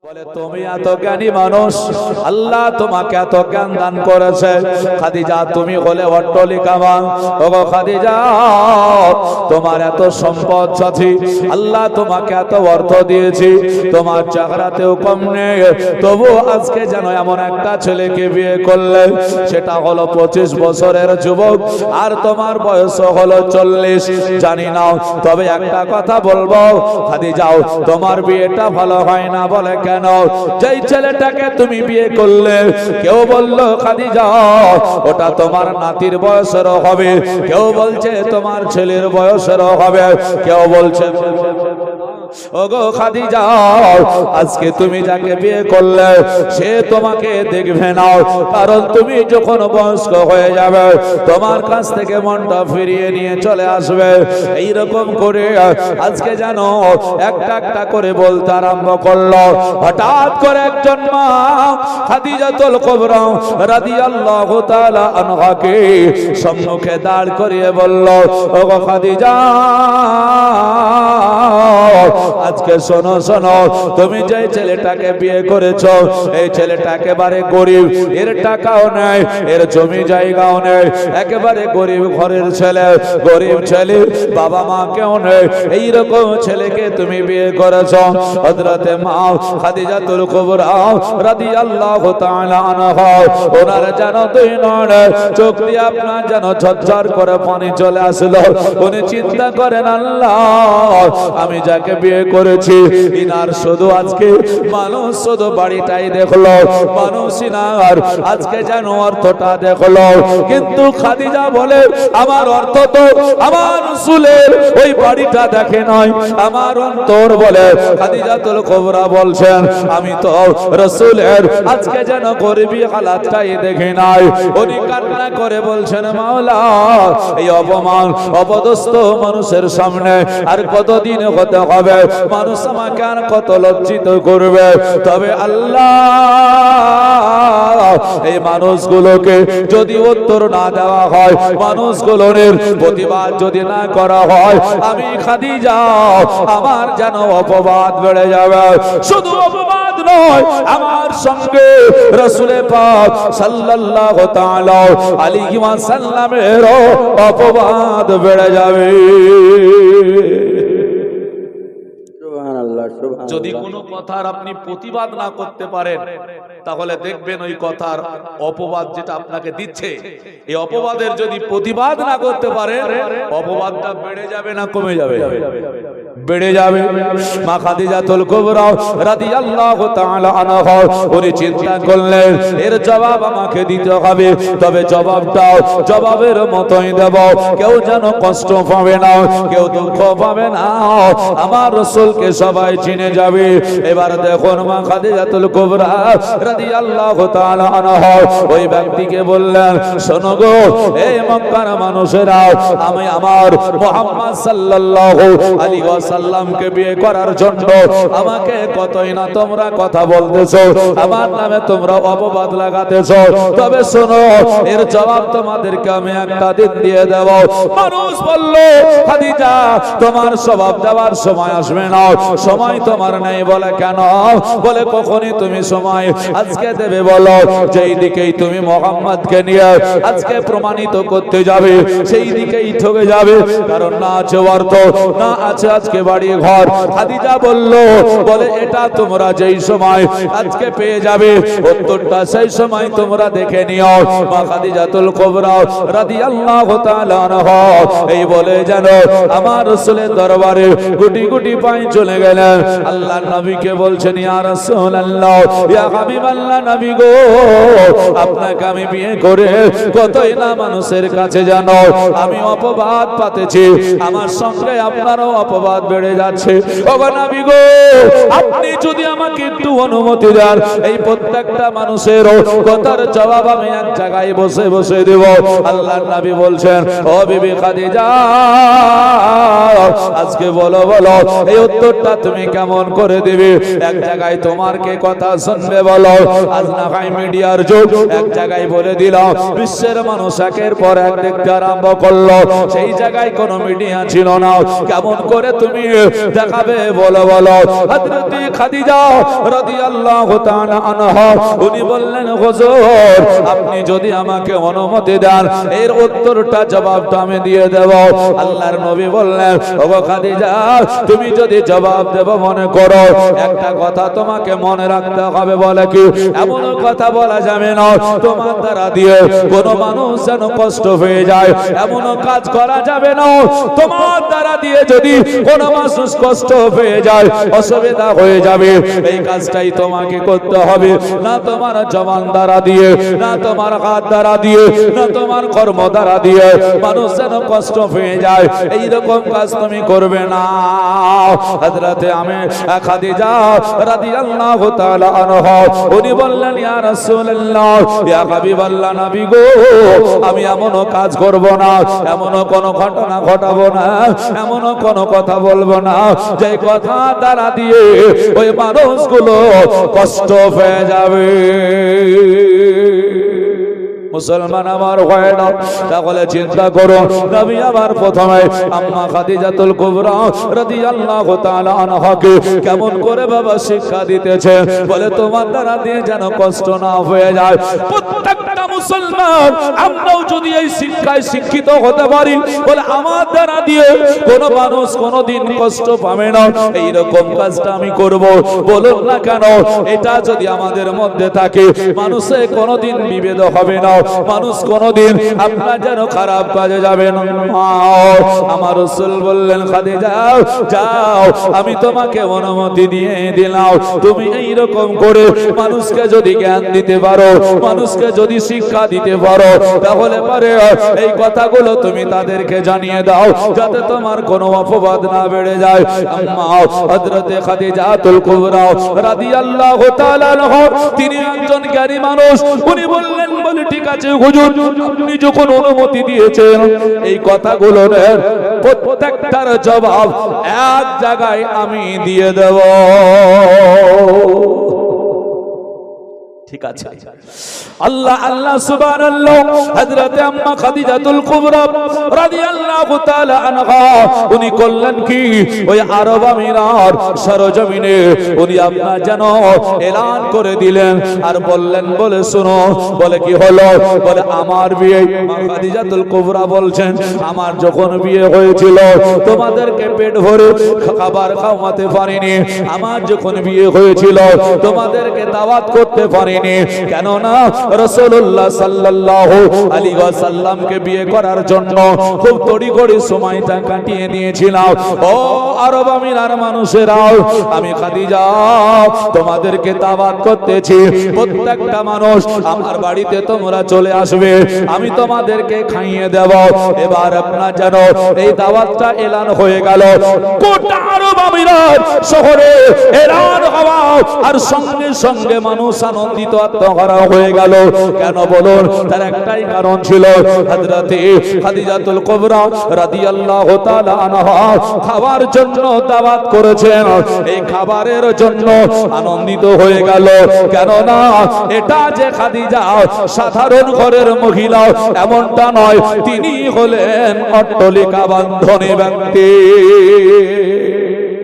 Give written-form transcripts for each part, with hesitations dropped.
বলে তুমি এত জ্ঞানী মানুষ, আল্লাহ তোমাকে এত জ্ঞান দান করেছে। খাদিজা তুমি হলে অট্টালিকাবান। ওগো খাদিজা, তোমার এত সম্পদ সাথী, আল্লাহ তোমাকে এত অর্থ দিয়েছি, তোমার চেহারাতেও কম নেই, তবু আজকে যেন এমন একটা ছেলেকে বিয়ে করলে, সেটা হলো 25 বছরের যুবক, আর তোমার বয়স হলো 40। জানি না, তবে একটা কথা বলবো খাদিজা, তোমার বিয়েটা ভালো হয় না। বলে কেন? যেই ছেলেটাকে তুমি বিয়ে করলে, কেউ বললো খাদিজা ওটা তোমার নাতির বয়সেরও হবে, কেউ বলছে তোমার ছেলের বয়সেরও হবে, কেউ বলছে ওগো খাদিজা, আজকে তুমি যাকে বিয়ে করলে সে তোমাকে দেখবে না, কারণ তুমি যখন বয়স্ক হয়ে যাবে তোমার কাছ থেকে মনটা ফিরিয়ে নিয়ে চলে আসবে। এইরকম করে আজকে জানো একটা একটা করে বলতে আরম্ভ করলো। হঠাৎ করে একজন মা খাদিজাতুল কুবরা রাদিয়াল্লাহু তাআলা আনহাকে সম্মুখে দাঁড় করিয়ে বলল, ওগো খাদিজা, আজকে শোনো শোনো, তুমি যে ছেলেটাকে বিয়ে করেছো এই ছেলেটা একেবারে গরিব, এর টাকাও নেই, এর জমি জায়গাও নেই, একেবারে গরিব ঘরের ছেলে, গরিব ছেলে, বাবা মা কেউ নেই, এইরকম ছেলেকে তুমি বিয়ে করেছো। হযরতে মা খাদিজাতুল কুবরা রাদিয়াল্লাহু তাআলা আনহা ওনার যেন দুই নয়নে চোখ দিয়ে আপনার যেন ঝরঝর করে পানি চলে আসলো। উনি চিন্তা করেন, আল্লাহ, আমি যাকে বিয়ে করেছি ইনার শুধু আজকে মানুষ শুধু বাড়িটাই দেখলো, মানুষই না আর আজকে যেন অর্থটা দেখলো। কিন্তু খাদিজা বলে, আমার অর্থ তো আমার রাসূলের ওই বাড়িটা দেখে নয়, আমার অন্তর বলে। খাদিজাতুল কুবরা বলছেন, আমি তো রাসূলের আজকে যেন গরিবী হালাতটাই দেখে নাই। উনি কান্না করে বলছেন, মাওলা, এই অপমান অপদস্থ মানুষের সামনে আর কতদিন হতে হবে? মানুষ আমাকে আর কত লজ্জিত করবে? তবে আল্লাহ, এই মানুষগুলোকে যদি উত্তর না দেওয়া হয়, মানুষগুলোর প্রতিবাদ যদি না করা হয়, আমি খাদিজা আমার যেন অপবাদ বেড়ে যাবে। শুধু অপবাদ নয়, আমার সঙ্গে রাসূল পাক সাল্লাল্লাহু তাআলা আলাইহি ওয়াসাল্লামের অপবাদ বেড়ে যাবে। যদি কোনো কথার আপনি প্রতিবাদ না করতে পারেন, তাহলে দেখবেন ওই কথার অপবাদ যেটা আপনাকে দিচ্ছে, এই অপবাদের যদি প্রতিবাদ না করতে পারেন, অপবাদটা বেড়ে যাবে না কমে যাবে? বেড়ে যাবে। মা খাদিজাতুল কুবরা রাদিয়াল্লাহু তাআলা আনহা উনি চিন্তা করলেন, এর জবাব আমাকে দিতে হবে, তবে জবাবটাও জবাবের মতোই দেব, কেউ যেন কষ্ট পাবে না, কেউ দুঃখ পাবে না, আমার রাসূলকে সবাই চিনে যাবে। এবার দেখুন মা খাদিজাতুল কুবরা রাদিয়াল্লাহু তাআলা আনহা ওই ব্যক্তিকে বললেন, শোনো গো, এই মক্কার মানুষেরা, আমি আমার মুহাম্মদ সাল্লাল্লাহু আলাইহি ওয়াসাল্লামকে বিয়ে করার জন্য আমাকে কতই না তোমরা কথা বলতেছো, আমার নামে তোমরা অপবাদ লাগাতেছো, তবে শোনো, এর জবাব তোমাদেরকে আমি একটা দিন দিয়ে দেব। মানুষ বলল, খাদিজা, তোমার জবাব দেওয়ার সময় আসবে না, সময় তোমার নেই। বলে কেন? বলে কখনই তুমি সময় আজকে দেবে বলো, যেই দিকেই তুমি মুহাম্মদকে নিয়ে আজকে প্রমাণিত করতে যাবে সেই দিকেই ঠকে যাবে, কারণ না আছে অর্থ, না আছে আজকে বাড়ি ঘর। খাদিজা বলল, বলে এটা তোমরা যেই সময় আজকে পেয়ে যাবে উত্তরটা সেই সময় তোমরা দেখে নিও। মা খাদিজাতুল কুবরা রাদিয়াল্লাহু তাআলা আনহা এই বলে যেন আমার রাসূলের দরবারে গুটি গুটি পায়ে চলে গেলেন। আল্লাহর নবীকে বলছেন, ইয়া রাসূলুল্লাহ, ইয়া হাবিবাল্লাহ, নবী গো, আপনাকে আমি বিয়ে করে কতই না মানুষের কাছে জানো আমি অপবাদ পাতেছি, আমার সঙ্গে আপনারও অপবাদ বেড়ে যাচ্ছে। ওগো নবী গো, আপনি যদি আমাকে একটু অনুমতি দেন, এই প্রত্যেকটা মানুষের কথার জবাব আমি এক জায়গায় বসে বসে দেব। আল্লাহর নবী বলছেন, ও বিবি খাদিজা, আজকে বলো বলো, এই উত্তরটা তুমি কেমন করে দিবে? এক জায়গায় তোমার কে কথা শুনবে বলো? আজ না হয় মিডিয়ার যুগ, এক জায়গায় বলে দিলাম, বিশ্বের মানুষ একের পর এক দেখতে আরম্ভ করলো, সেই জায়গায় কোনো মিডিয়া ছিল না। কেমন করে তুমি তুমি দেখাবে বলো বলো। হযরত খাদিজা রাদিয়াল্লাহু তাআলা আনহা উনি বললেন হুজুর আপনি যদি আমাকে অনুমতি দেন এর উত্তরটা জবাবটা আমি দিয়ে দেব। আল্লাহর নবী বললেন ওগো খাদিজা তুমি যদি জবাব দেব মনে করো একটা কথা তোমাকে মনে রাখতে হবে। বলে কি? এমন কথা বলা যাবে না তোমার দ্বারা দিয়ে কোনো মানুষ যেন কষ্ট হয়ে যায়, এমন কাজ করা যাবে না তোমার দ্বারা দিয়ে যদি কোনো মানুষ কষ্ট হয়ে যায়, অসুবিধা হয়ে যাবে, এই কাজটাই তোমাকে করতে হবে। না তোমার জবান দ্বারা দিয়ে, না তোমার হাত দ্বারা দিয়ে, না তোমার কর্ম দ্বারা দিয়ে মানুষ যেন কষ্ট হয়ে যায়, এইরকম কাজ তুমি করবে না। হযরতে আমি খাদিজা রাদিয়াল্লাহু তাআলা আনহা উনি বললেন ইয়া রাসূলুল্লাহ ইয়া হাবিবাল্লাহ নবী গো আমি এমন কাজ করব না, এমন কোন ঘটনা ঘটাবো না, এমন কোন কথা বলবো না যে কথা দ্বারা দিয়ে ওই মানুষগুলো কষ্ট পেয়ে যাবে। মুসলমান আমার হয় না, তাহলে চিন্তা করো নবী আমার প্রথমে আম্মা খাদিজাতুল কুবরা রাদিয়াল্লাহু তাআলা আনহাকে কেমন করে বাবা শিক্ষা দিতেছে। বলে তোমার দ্বারা দিয়ে যেন কষ্ট না হয়ে যায়। প্রত্যেকটা মুসলমান আমরাও যদি এই শিক্ষায় শিক্ষিত হতে পারি, বলে আমার দ্বারা দিয়ে কোনো মানুষ কোনোদিন কষ্ট পাবে না, এইরকম কাজটা আমি করব। বলুন না কেন এটা যদি আমাদের মধ্যে থাকে মানুষে কোনোদিন বিভেদ হবে না, মানুষ কোনদিন আপনার যেন খারাপ কাজে যাবে না। আমার রাসূল বললেন খাদিজা যাও আমি তোমাকে অনুমতি দিয়ে দিলাম, তুমি এই রকম করে মানুষকে যদি জ্ঞান দিতে পারো, মানুষকে যদি শিক্ষা দিতে পারো, তাহলে পারে এই কথাগুলো তুমি তাদেরকে জানিয়ে দাও যাতে তোমার কোনো অপবাদ না বেড়ে যায়। আম্মা হযরতে খাদিজাতুল কুবরা রাদিয়াল্লাহু তাআলা আনহা তিনি একজন জ্ঞানী মানুষ, উনি বললেন বলে ঠিক আছে হুজুর আপনি যখন অনুমতি দিয়েছেন এই কথাগুলোর প্রত্যেকটার জবাব এক জায়গায় আমি দিয়ে দেব। ঠিক আছে আল্লাহ আল্লাহ সুবহানাল্লাহ। হযরতে আম্মা খাদিজাতুল কুবরা রাদিয়াল্লাহু তাআলা আনহা উনি করলেন কি ওই আরব আমিরার সরজমিনে উনি আপনার যেন এলান করে দিলেন আর বললেন বলে শুনো। বলে কি হলো? বলে আমার বিয়ে, মা খাদিজাতুল কুবরা বলছেন আমার যখন বিয়ে হয়েছিল তোমাদেরকে পেট ভরে খাবার খাওয়াতে পারিনি, আমার যখন বিয়ে হয়েছিল তোমাদেরকে দাওয়াত করতে পারিনি, কেননা রাসূলুল্লাহ সাল্লাল্লাহু আলাইহি ওয়াসাল্লামকে বিয়ে করার জন্য খুব তড়িঘড়ি সময়টা কাটিয়ে দিয়েছিলাম। ও আরব আমিরার মানুষেরাও আমি খাদিজা তোমাদেরকে দাওয়াত করতেছি, প্রত্যেকটা মানুষ আমার বাড়িতে তোমরা চলে আসবে, আমি তোমাদেরকে খাইয়ে দেব। এবার আপনারা জানো এই দাওয়াতটা এলান হয়ে গেল গোটা আরব আমিরাত শহরে এলান হওয়া আর সঙ্গে সঙ্গে মানুষ আনন্দিত আত্মহারা হয়ে গেল। কেন বলুন? তার একটাই কারণ ছিল হযরতে খাদিজাতুল কুবরা রাদিয়াল্লাহু তাআলা আনহা খাবার জন্য দাওয়াত করেছেন, এই খাবারের জন্য আনন্দিত হয়ে গেল। কেননা এটা যে খাদিজা সাধারণ ঘরের মহিলা এমনটা নয়, তিনি হলেন অট্টালিকাবান ধনী ব্যক্তি।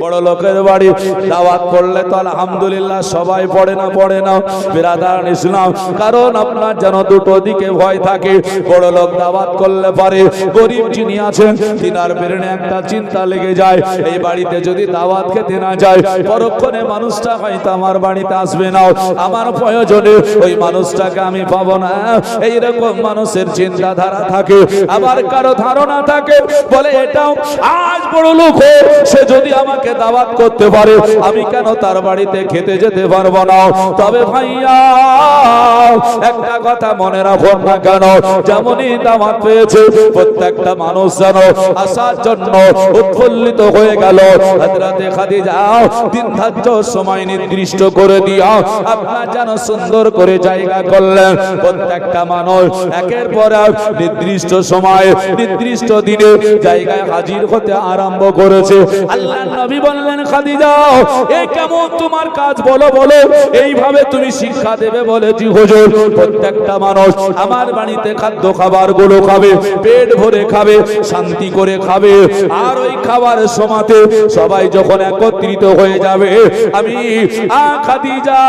বড় লোকের বাড়ি দাওয়াত করলে তো আলহামদুলিল্লাহ সবাই পড়ে না বিরাদার ইসলাম, কারণ আপনার যেন দুটো দিকে ভয় থাকে। বড় লোক দাওয়াত করলে পারে, গরিব যিনি আছেন তিনার বেরেনে একটা চিন্তা লেগে যায় এই বাড়িতে যদি দাওয়াত খেতে না যায় পরক্ষণে মানুষটা হয়তো আমার বাড়িতে আসবে না, আমার প্রয়োজনে ওই মানুষটাকে আমি পাবো না, এইরকম মানুষের চিন্তাধারা থাকে। আবার কারো ধারণা থাকে বলে এটাও আজ বড় লোক সে যদি আমাকে দাওয়াত করতে পারে আমি কেন তার বাড়িতে খেতে যেতে পারবো না। তবে ভাইয়া একটা কথা মনে রাখুন না কেন, যেমনই দাওয়াত পেয়েছে প্রত্যেকটা মানুষ যেন আসার জন্য উৎফুল্লিত হয়ে গেল। হযরতে খাদিজা দিন ধার্য সময় নির্দিষ্ট করে দিয়া আপনার যেন সুন্দর করে জায়গা করলেন, প্রত্যেকটা মানুষ একের পর এক নির্দিষ্ট সময় নির্দিষ্ট দিনে জায়গায় হাজির হতে আরম্ভ করেছে। আল্লাহর নবী বললেন খাদিজা এই কেমন তোমার কাজ বলো বলো, এইভাবে তুমি শিক্ষা দেবে বলেছি হুজুর। প্রত্যেকটা মানুষ আমার বাড়িতে খাদ্য খাবার গুলো খাবে, পেট ভরে খাবে, শান্তি করে খাবে, আর ওই খাবারের সময়তে সবাই যখন একত্রিত হয়ে যাবে আমি খাদিজা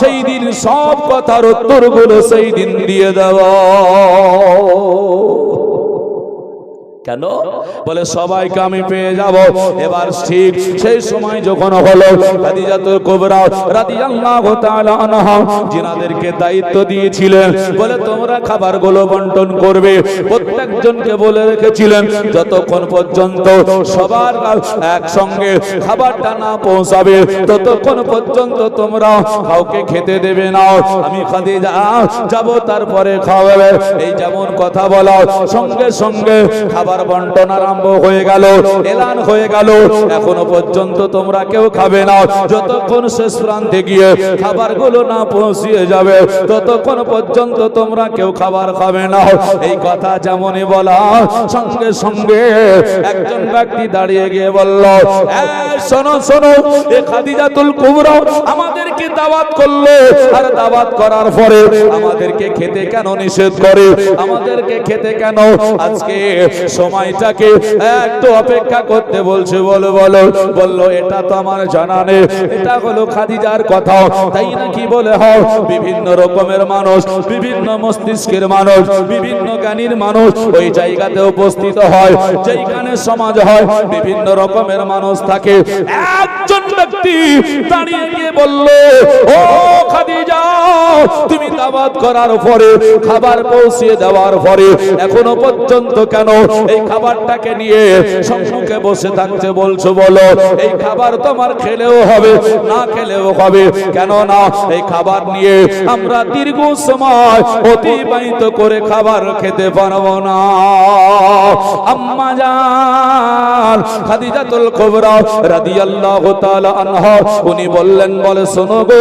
সেই দিন সব কথার উত্তরগুলো সেই দিন দিয়ে দেওয়া। কেন বলে সবাইকে আমি পেয়ে যাব। এবার ঠিক সেই সময় যখন হলো খাদিজাতুল কুবরা রাদিয়াল্লাহু তাআলা আনহা যিনাদেরকে দায়িত্ব দিয়েছিলেন বলে তোমরা খাবারগুলো বন্টন করবে, প্রত্যেকজনকে বলে রেখেছিলেন যতক্ষণ পর্যন্ত সবার একসঙ্গে খাবারটা না পৌঁছাবে ততক্ষণ পর্যন্ত তোমরা কাউকে খেতে দেবে না। আমি খাদিজা যাব তারপরে খাওয়াবে, এই যেমন কথা বলা সঙ্গে সঙ্গে খাবার বন্টন আরম্ভ হয়ে গেল, এলান হয়ে গেল এখনো পর্যন্ত তোমরা কেউ খাবে না, যতক্ষণ শেষ প্রান্তে গিয়ে খাবারগুলো না পৌঁছিয়ে যাবে ততক্ষণ পর্যন্ত তোমরা কেউ খাবার খাবে না। এই কথা যেমনই বলা সঙ্গে সঙ্গে একজন ব্যক্তি দাঁড়িয়ে গিয়ে বলল শোনো শোনো, এই খাদিজাতুল কুবরা আমাদেরকে দাওয়াত করলো, আর দাওয়াত করার পরে আমাদেরকে খেতে কেন নিষেধ করে, আমাদেরকে খেতে কেন আজকে সময়টাকে একটু অপেক্ষা করতে বলছে বলো বলো। বললো এটা তো আমার জানা নেই, এটা হলো খাদিজার কথা, তাই নাকি বলে হও বিভিন্ন রকমের মানুষ, বিভিন্ন মস্তিষ্কের মানুষ, বিভিন্ন জ্ঞানীর মানুষ ওই জায়গাতে উপস্থিত হয়, যেখানে সমাজ হয় বিভিন্ন রকমের মানুষ থাকে। একজন ব্যক্তি দাঁড়িয়ে গিয়ে বলল ও খাদিজা তুমি দাওয়াত করার পরে খাবার পৌঁছিয়ে দেওয়ার পরে এখনো পর্যন্ত কেন এই খাবারটাকে নিয়ে সম্মুখে বসে থাকতে বলছো বলো? এই খাবার তোমার খেলেও হবে না খেলেও হবে, কেন না এই খাবার নিয়ে আমরা দীর্ঘ সময় অতিবাহিত করে খাবার খেতে পারবো না। আম্মা জান খাদিজাতুল কুবরা রাদিয়াল্লাহু তাআলা আনহা উনি বললেন বলে শোনো গো,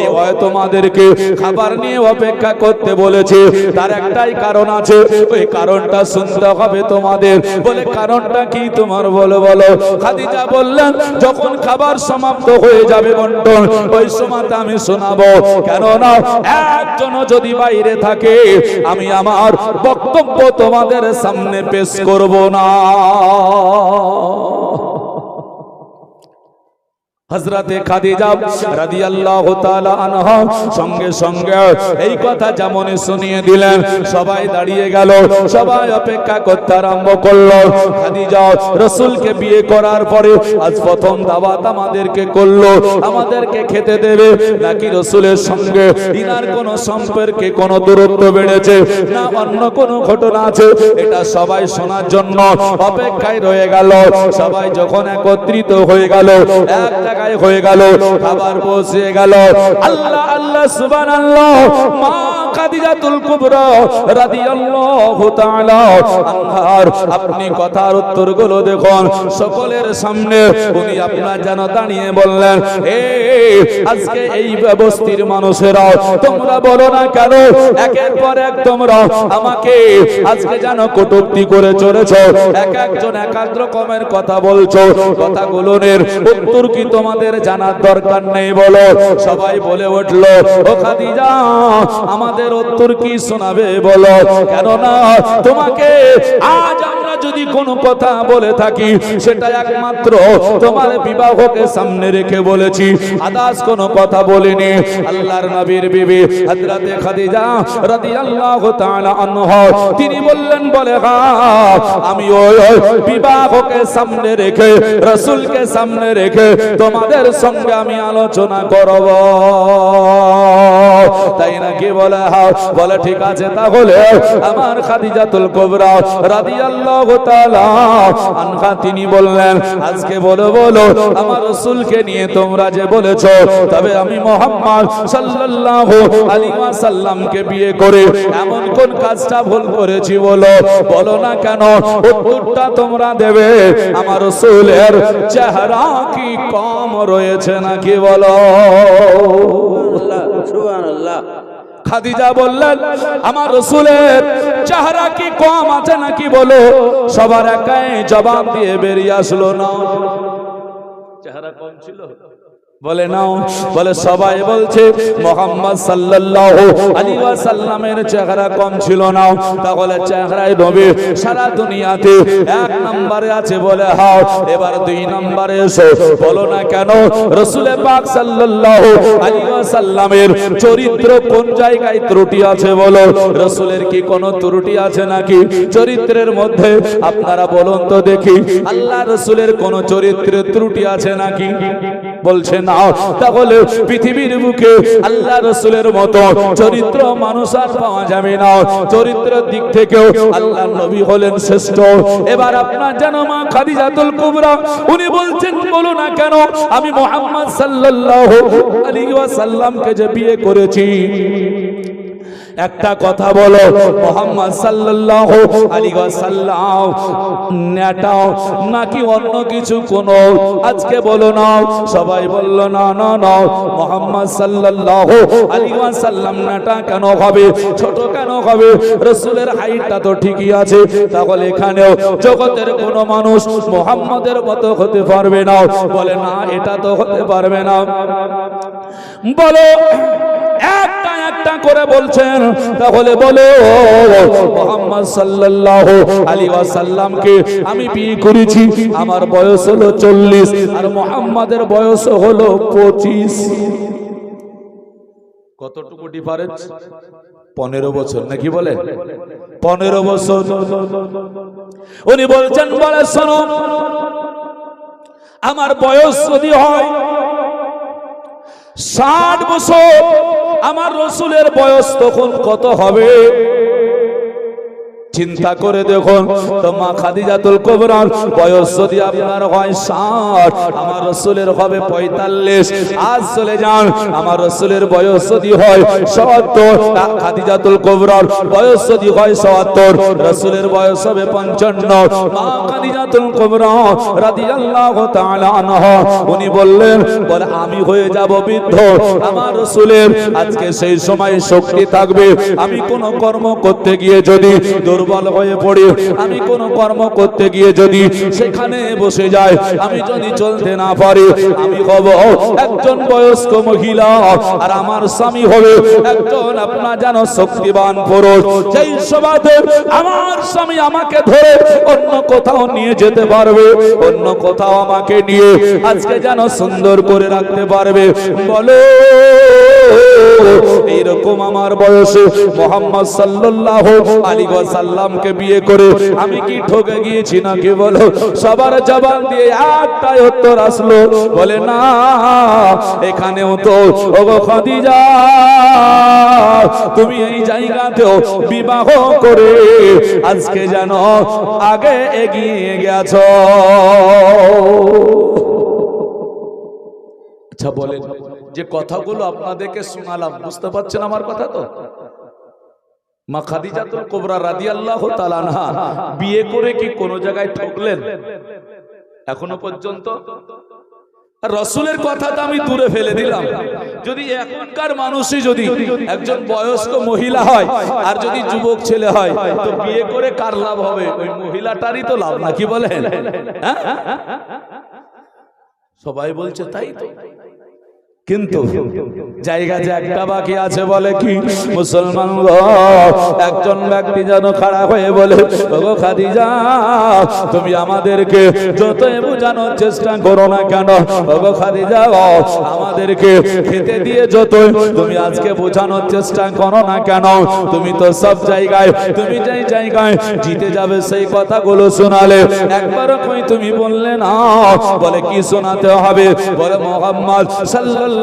এই হয় তোমাদেরকে খাবার নিয়ে অপেক্ষা করতে বলেছে, তার একটাই কারণ আছে, ওই কারণটা শুনতে হবে তোমাদের। বলে কারণটা কি তোমার বলো বলো? খাদিজা বললেন যখন খাবার সমাপ্ত হয়ে যাবে বন্টন ওই সময়তে আমি শোনাবো, কেননা একজন যদি বাইরে থাকে আমি আমার বক্তব্য তোমাদের সামনে পেশ করব না। হযরতে খাদিজা রাদিয়াল্লাহু তাআলা আনহা সঙ্গে সঙ্গে এই কথা যেমন শুনিয়ে দিলেন সবাই দাঁড়িয়ে গেল, সবাই অপেক্ষা করতে আরম্ভ করলো। খাদিজা রাসূলকে বিয়ে করার পরে আজ প্রথম দাওয়াত আমাদেরকে করলো, আমাদেরকে খেতে দেবে নাকি রাসূলের সঙ্গে ইনার কোন সম্পর্কে কোন দূরত্ব বেড়েছে না অন্য কোন ঘটনা আছে, এটা সবাই শোনার জন্য অপেক্ষায় রয়ে গেল। সবাই যখন একত্রিত হয়ে গেল এক হয়ে গেল, খাবার পৌঁছে গেল। আল্লাহ আল্লাহ সুবহানাল্লাহ। মা খাদিজাতুল কুবরা রাদিয়াল্লাহু তাআলা আনহার আপনি কথার উত্তরগুলো দেখুন সকলের সামনে উনি আপনার যেন দাঁড়িয়ে বললেন আজকে এই বস্তির মানুষেরা তোমরা বলো না কেন একের পর এক তোমরা আমাকে আজকে যেন কটূক্তি করে চলেছো, এক একজন এক এক রকমের কথা বলছো, কথাগুলোর উত্তর কি তোমাদের জানার দরকার নেই বলো? সবাই বলে উঠলো ও খাদিজা আমাদের উত্তর কি শোনাবে বলো, কেননা তোমাকে আজ আমরা যদি কোনো কথা বলে থাকি সেটা একমাত্র তোমার বিবাহকে সামনে রেখে বলেছি, আদার্স কোনো কথা বলিনি। আল্লাহর নবীর বিবি হযরতে খাদিজা রাদিয়াল্লাহু তাআলা আনহা তিনি বললেন বলে আমি ওই বিবাহকে সামনে রেখে রাসূলকে সামনে রেখে তোমাদের সঙ্গে আমি আলোচনা করব, তাই নাকি বলে বলে ঠিক আছে তাহলে আমার খাদিজাতুল কুবরা রাদিয়াল্লাহু তাআলা আনহা তিনি বললেন আজকে বলো বলো আমার রাসূলকে নিয়ে তোমরা যে বলেছো তবে আমি মুহাম্মদ সাল্লাল্লাহু আলাইহি ওয়াসাল্লামকে বিয়ে করে এমন কোন কাজটা ভুল করেছি বলো, বলো না কেন উত্তরটা তোমরা দেবে আমার রাসূলের চেহারা কি কম রয়েছে নাকি বলো? সুবহানাল্লাহ। খাদিজা বললেন আমার রাসূলের চেহারা কি কম আছে নাকি বলো? সবার একাই জবাব দিয়ে বেরিয়ে আসলো না চেহারা কম ছিল? বলে নাও, বলে সবাই বলছে মুহাম্মদ সাল্লাল্লাহু আলাইহি ওয়াসাল্লামের চেহারা কম ছিল না। তাহলে চেহারায় নবী সারা দুনিয়াতে এক নম্বরে আছে বলে হাও। এবার দুই নম্বরে এসো, বলো না কেন রাসূল পাক সাল্লাল্লাহু আলাইহি ওয়াসাল্লামের চরিত্র কোন জায়গায় ত্রুটি আছে বলো? রাসূলের কি কোনো ত্রুটি আছে নাকি চরিত্রের মধ্যে? আপনারা বলুন তো দেখি, আল্লাহ রাসূলের কোন চরিত্রের ত্রুটি আছে নাকি? বলছেন না। তাহলে পৃথিবীর বুকে আল্লাহ রাসূলের মতো চরিত্র মানুষ আর পাওয়া যাবে না। চরিত্রের দিক থেকেও আল্লাহর নবী হলেন শ্রেষ্ঠ। এবার আপনার জানো মা খাদিজাতুল কুবরা, উনি বলছেন বলো না কেন আমি মুহাম্মদ সাল্লাল্লাহু আলাইহি ওয়াসাল্লামকে যে বিয়ে করেছি, একটা কথা বলো মুহাম্মদ সাল্লাল্লাহু আলাইহি ওয়াসাল্লাম নেটাও নাকি অন্য কিছু কোন? আজকে বলো না। সবাই বলল না না না, মুহাম্মদ সাল্লাল্লাহু আলাইহি ওয়াসাল্লাম নেটা কেন হবে, ছোট কেন হবে? রাসূলের হাইটটা তো ঠিকই আছে। তাহলে এখানেও জগতের কোন মানুষ মুহাম্মদের মতো হতে পারবে না? বলে না, এটা তো হতে পারবে না। বলো একটা একটা করে বলছেন। তাহলে বলো মুহাম্মদ সাল্লাল্লাহু আলাইহি ওয়াসাল্লামকে আমি বিয়ে করেছি, আমার বয়স হলো 40 আর মুহাম্মাদের বয়স হলো 25। কতটুকু ডিফারেন্স? 15 বছর নাকি বলে? 15 বছর। উনি বলছেন বলে শোনো, আমার বয়স যদি হয় 60 বছর, আমার রাসূলের বয়স তখন কত হবে? চিন্তা করে দেখুন তো, মা খাদিজাতুল কুবরার বয়স যদি আপনার হয় 60, আমার রাসূলের হবে 45। আজ চলে যান, আমার রাসূলের বয়স যদি হয় 70, খাদিজাতুল কুবরার বয়স যদি হয় 70, রাসূলের বয়স হবে 55। মা খাদিজাতুল কুবরা রাদিয়াল্লাহু তাআলা আনহা উনি বললেন বলে আমি হয়ে যাব বৃদ্ধ, আমার রাসূলের আজকে সেই সময় শক্তি থাকবে। আমি কোন কর্ম করতে গিয়ে যদি দুর্বল হয়ে পড়ি, আমি কোন কর্ম করতে গিয়ে যদি সেখানে বসে যাই, আমি যদি চলতে না পারি, আমি হব একজন বয়স্ক মহিলা আর আমার স্বামী হবে একজন আপনার জানো শক্তিবান পুরুষ। সেই সমাজে আমার স্বামী আমাকে ধরে অন্য কোথাও নিয়ে যেতে পারবে, অন্য কোথাও আমাকে নিয়ে আজকে যেন সুন্দর করে রাখতে পারবে। বলো এইরকম আমার বয়সে মুহাম্মদ সাল্লাল্লাহু আলাইহি ওয়াসাল্লামকে বিয়ে করে আমি কি ঠকে গিয়েছি নাকি বলো? সবার জবান দিয়ে একটাই উত্তর আসলো, বলে না, এখানেও তো ওগো খাদিজা তুমি এই জায়গাতেও বিবাহ করে আজকে যেন আগে এগিয়ে গেছো। আচ্ছা বলেন, যে কথাগুলো আপনাদেরকে শোনালাম বুঝতে পারছেন আমার কথা তো? মা খাদিজাতুল কুবরা রাদিয়াল্লাহু তাআলা আনহা বিয়ে করে কি কোন জায়গায় ঠকলেন এখনো পর্যন্ত? রাসূলের কথা তো আমি দূরে ফেলে দিলাম। যদি এখনকার মানুষই যদি একজন বয়স্ক মহিলা হয় আর যদি যুবক ছেলে হয়, তো বিয়ে করে কার লাভ হবে? ওই মহিলাটারই তো লাভ, নাকি বলেন? সবাই বলছে তাই তো, কিন্তু জায়গা যে একটা বাকি আছে। বলে কি মুসলমান একজন ব্যক্তি যেন খাড়া হয়ে বলে ওগো খাদিজা তুমি আমাদেরকে যতই বোঝানোর চেষ্টা করো না কেন, ওগো খাদিজা আমাদেরকে খেতে দিয়ে যতই তুমি আজকে বোঝানোর চেষ্টা করো না কেন, তুমি তো সব জায়গায় তুমি যেই জায়গায় জিতে যাবে সেই কথাগুলো শোনালে, একবারও কই তুমি বললে না। বলে কি শোনাতে হবে? বলে মুহাম্মদ সাল্লাল্লাহু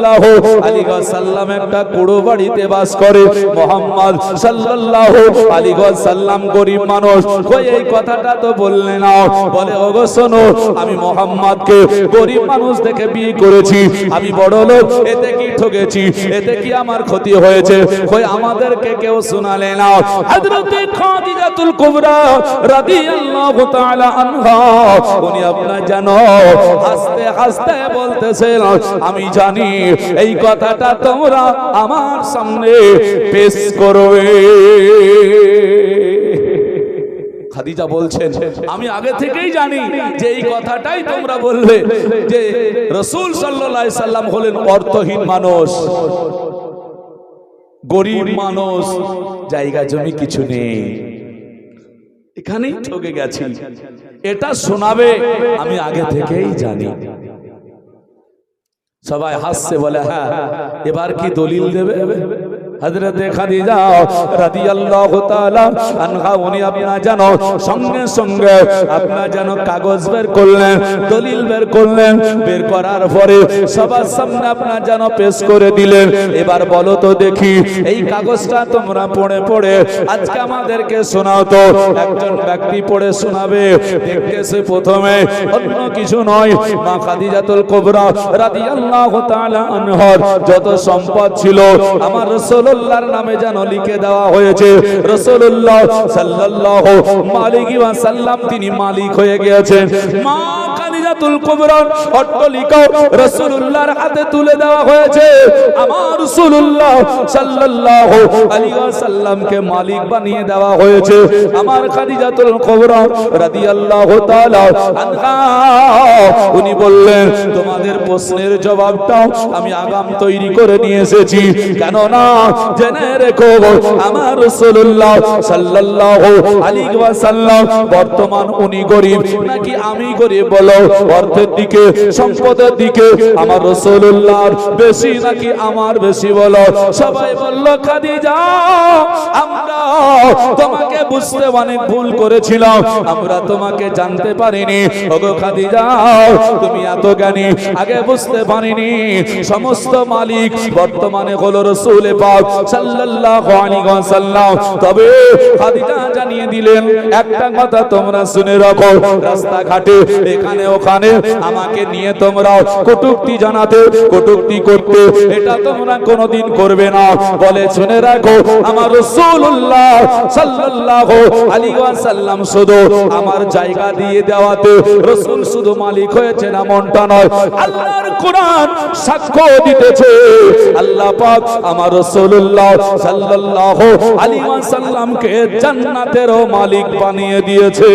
আলাইহি ওয়াসাল্লাম একটা কুড়ো বাড়িতে বাস করে, মুহাম্মদ সাল্লাল্লাহু আলাইহি ওয়াসাল্লাম গরিব মানুষ। কই এই কথাটা তো বললে না। বলে ওগো শোনো, আমি মুহাম্মদকে গরিব মানুষ দেখে বিয়ে করেছি, আমি বড় লোক, এতে কি ঠকেছি? এতে কি আমার ক্ষতি হয়েছে? কই আমাদেরকে কেউ শোনালে না। হযরতে খাদিজাতুল কুবরা রাদিয়াল্লাহু তাআলা আনহা উনি আপনারা জানো হাসতে হাসতে বলতেছেন আমি জানি এই কথাটা তোমরা আমার সামনে পেশ করবে। খাদিজা বলছেন আমি আগে থেকেই জানি যে এই কথাটাই তোমরা বলবে যে রাসূল সাল্লাল্লাহু আলাইহি সাল্লাম হলেন অর্থহীন মানুষ, গরিব মানুষ, জায়গা জমি কিছু নেই, এখানেই ঠকে গেছি, এটা শোনাবে আমি আগে থেকেই জানি। সবাই হাসছে, বলে হ্যাঁ এবার কি দলিল দেবে? হযরত খাদিজা রাদিয়াল্লাহু তাআলা আনহা উনি আপনারা জানো সঙ্গে সঙ্গে আপনারা জানো কাগজ বের করলেন, দলিল বের করলেন, বের করার পরে সবার সামনে আপনারা জানো পেশ করে দিলেন। এবার বলো তো দেখি এই কাগজটা তোমরা পড়ে পড়ে আজকে আমাদেরকে শোনাও তো। একজন ব্যক্তি পড়ে শোনাবে, দেখতেছে প্রথমে অন্য কিছু নয়, মা খাদিজাতুল কুবরা রাদিয়াল্লাহু তাআলা আনহার যত সম্পদ ছিল আমার রাসূলুল্লাহর নামে যেন লিখে দেওয়া হয়েছে। রাসূলুল্লাহ সাল্লাল্লাহু আলাইহি ওয়াসাল্লাম তিনি মালিক হয়ে গিয়েছেন। মা খাদিজাতুল কুবরা অট্টালিকা রাসূলুল্লাহর হাতে তুলে দেওয়া হয়েছে। আমার রাসূলুল্লাহ সাল্লাল্লাহু আলাইহি ওয়াসাল্লামকে মালিক বানিয়ে দেওয়া হয়েছে। আমার খাদিজাতুল কুবরা রাদিয়াল্লাহু তাআলা আনহা উনি বললেন তোমাদের প্রশ্নের জবাবটা আমি আগাম তৈরি করে নিয়ে এসেছি, কেন না জেনে রেখো আমার রাসূলুল্লাহ সাল্লাল্লাহু আলাইহি ওয়াসাল্লাম বর্তমান উনি গরিব নাকি আমি গরিব? বলো, অর্থের দিকে সম্পদের দিকে আমার রাসূলুল্লাহর বেশি নাকি আমার বেশি? বলো। সবাই বলল খাদিজা আমরা তোমাকে বুঝতে অনেক ভুল করেছিলাম, আমরা তোমাকে জানতে পারিনি। ওগো খাদিজা তুমি এত জ্ঞানী, আগে বুঝতে পারিনি সমস্ত মালিক বর্তমানে হলো রাসূল পাক সাল্লাল্লাহু আলাইহি ওয়াসাল্লাম। তবে খাদিজা জানিয়ে দিলেন একটা কথা তোমরা শুনে রাখো, রাস্তাঘাটে এখানে ওখানে আমাকে নিয়ে তোমরা কটূক্তি জানাতে কটূক্তি করতে এটা তোমরা কোনোদিন করবে না। বলে শুনে রাখো আমার রাসূলুল্লাহ সাল্লাল্লাহু আলাইহি ওয়াসাল্লাম শুধু আমার জায়গা দিয়ে দেওয়াতে রাসূল শুধু মালিক হয়েছে না মনটা নয়, আল্লাহর কোরআন সাক্ষ্য দিতেছে আল্লাহ পাক আমার রাসূলুল্লাহ সাল্লাল্লাহু আলাইহি ওয়াসাল্লামকে জান্নাতেরও মালিক বানিয়ে দিয়েছে।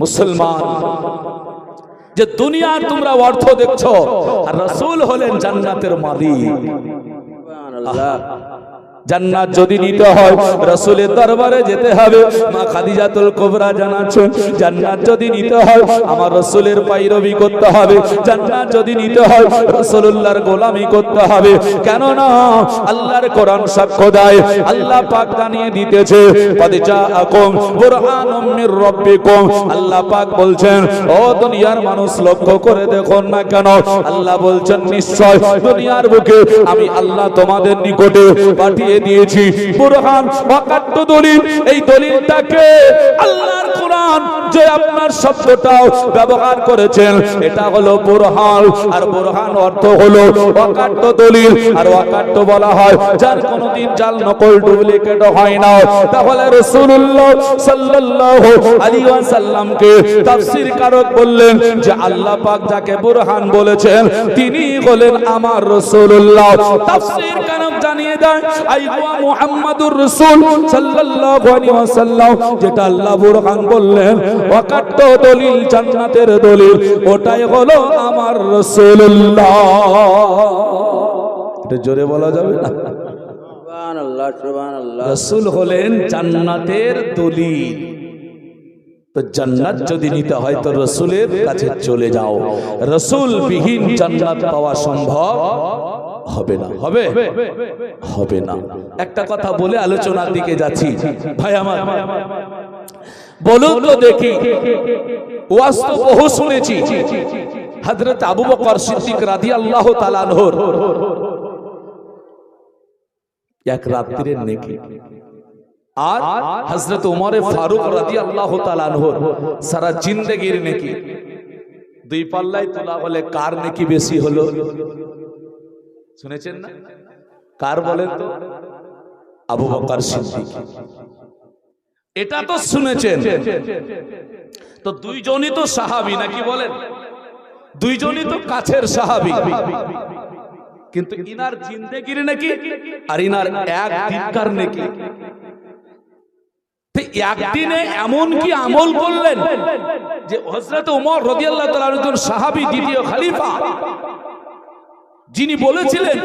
মুসলমান যে দুনিয়ার তোমরা অর্থ দেখছো আর রাসূল হলেন জান্নাতের মালিক। সুবহানাল্লাহ। জান্নাত যদি নিতে হয় রাসূলের দরবারে যেতে হবে। মা খাদিজাতুল কুবরা জানাচ্ছেন জান্নাত যদি নিতে হয় আমার রাসূলের পায়রবি করতে হবে, জান্নাত যদি নিতে হয় রাসূলুল্লাহর গোলামি করতে হবে। কেন না আল্লাহর কোরআন সাক্ষ্য দেয়, আল্লাহ পাক জানিয়ে দিতেছে কদ জাআকুম বুরহানুম মির রাব্বিকুম। আল্লাহ পাক বলছেন ও দুনিয়ার মানুষ লক্ষ্য করে দেখুন না কেন, আল্লাহ বলছেন নিশ্চয় দুনিয়ার বুকে আমি আল্লাহ তোমাদের নিকটে পাঠিয়ে দিয়েছি বুরহান ওয়াকাত্ত দলিল। এই দলিলটাকে আল্লাহর কোরআন যে আপনার শব্দটাও ব্যবহার করেছেন এটা হলো বুরহান, আর বুরহান অর্থ হলো ওয়াকাত্ত দলিল। আর ওয়াকাত্ত বলা হয় যার কোনোদিন জাল নকল ডুপ্লিকেট হয় না। তাহলে রাসূলুল্লাহ সাল্লাল্লাহু আলাইহি ওয়াসাল্লামকে তাফসীর কারক বললেন যে আল্লাহ পাক যাকে বুরহান বলেছেন তিনি হলেন আমার রাসূলুল্লাহ। তাফসীর কারক জানিয়ে দেয় আইহুয়া মুহাম্মাদুর রাসূল সাল্লাল্লাহু আলাইহি ওয়াসাল্লাম যেটা আল্লাহ বুরহান বললেন ওয়াকাত্ত দলিল জান্নাতের দলিল ওটাই হলো আমার রাসূলুল্লাহ। এটা জোরে বলা যাবে না? সুবহানাল্লাহ সুবহানাল্লাহ। রাসূল হলেন জান্নাতের দলিল। তো জান্নাত যদি নিতে হয় তো রাসূলের কাছে চলে যাও, রাসূল বিহীন জান্নাত পাওয়া সম্ভব হবে না। হবে হবে না। একটা কথা বলে আলোচনার দিকে যাচ্ছি ভাই আমার, বলুন তো দেখি ওয়াজ তো বহু শুনেছি। হযরত আবু বকর সিদ্দিক রাদিয়াল্লাহু তাআলা আনহুর এক রাত্রির নেকি আর হযরত ওমর ফারুক রাদিয়াল্লাহু তাআলা আনহুর সারা জিন্দেগীর নেকি, দুই পাল্লায় তোলা হলে কার নেকি বেশি হলো? শুনেছেন না? কার বলেন তো? আবু বকর সিদ্দিক। এটা তো শুনেছেন। তো দুইজনই তো সাহাবী নাকি বলেন? দুইজনই তো কাছের সাহাবী, কিন্তু ইনার জিন্দেগির নাকি আর ইনার এক দিনকার নাকি একদিনে এমন কি আমল করলেন যে হযরত ওমর রাদিয়াল্লাহু তাআলা একজন সাহাবী, দ্বিতীয় খলিফা, যিনি বলেছিলেন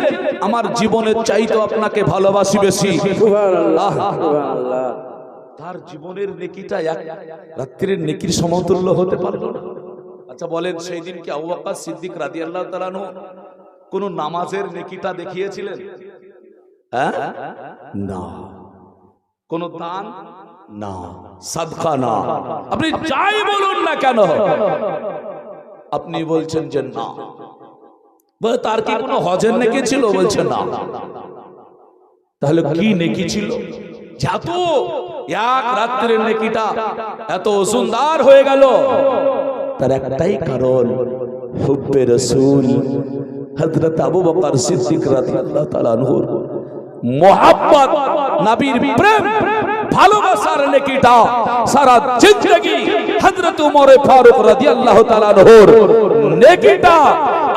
আমার জীবনের চাইতে আপনাকে ভালোবাসি বেশি। সুবহানাল্লাহ সুবহানাল্লাহ। তার জীবনের নেকিটা এক রাত্রির নেকির সমতুল্য হতে পারল না। আচ্ছা বলেন, সেই দিন কি আবু বকর সিদ্দিক রাদিয়াল্লাহু তাআলা আনহু কোন নামাজের নেকিটা দেখিয়েছিলেন? হ্যাঁ, না। কোন দান না, সাদকা না, আপনি যাই বলুন না কেন আপনি বলছেন যে না। বলে তার কি কোনো হজের নেকি ছিল? বলছে না। তাহলে কি নেকি ছিল? যত এক রাত্রির নেকিটা এত ওজনদার হয়ে গেল, তার একটাই কারণ, হুব্বে রাসূল হযরত আবু বকর সিদ্দিক রাদিয়াল্লাহু তাআলা আনহুর মোহাব্বত, নবীর প্রেম, ভালোবাসার নেকিটা সারা জিন্দেগি হযরত ওমর ফারুক রাদিয়াল্লাহু তাআলা আনহুর নেকিটা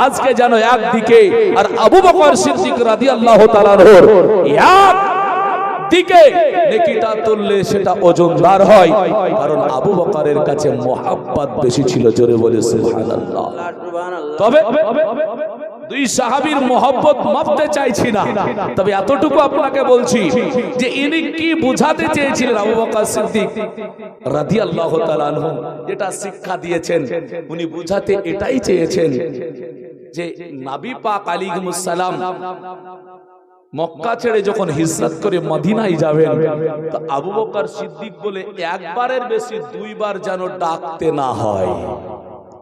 আজকে যেন একদিকে, আর আবু বকর সিদ্দিক রাদিয়াল্লাহু তাআলা আনহুর একদিকে নেকিটা তুললে সেটা ওজনদার হয়, কারণ আবু বকরের কাছে মোহাব্বত বেশি ছিল। জোরে বলে সুবহানাল্লাহ। তবে দুই সাহাবীর মোহাব্বত মাপতে চাইছি না, তবে এতটুকু আপনাকে বলছি যে ইনি কি বুঝাতে চেয়েছিলেন আবু বকর সিদ্দিক রাদিয়াল্লাহু তাআলা আনহু, যেটা শিক্ষা দিয়েছেন উনি বুঝাতে এটাই চেয়েছেন যে নবী পাক আলাইহিস সালাম মক্কা ছেড়ে যখন হিজরত করে মদিনায় যাবেন, তো আবু বকর সিদ্দিক বলে একবারের বেশি দুইবার যেন ডাকতে না হয়।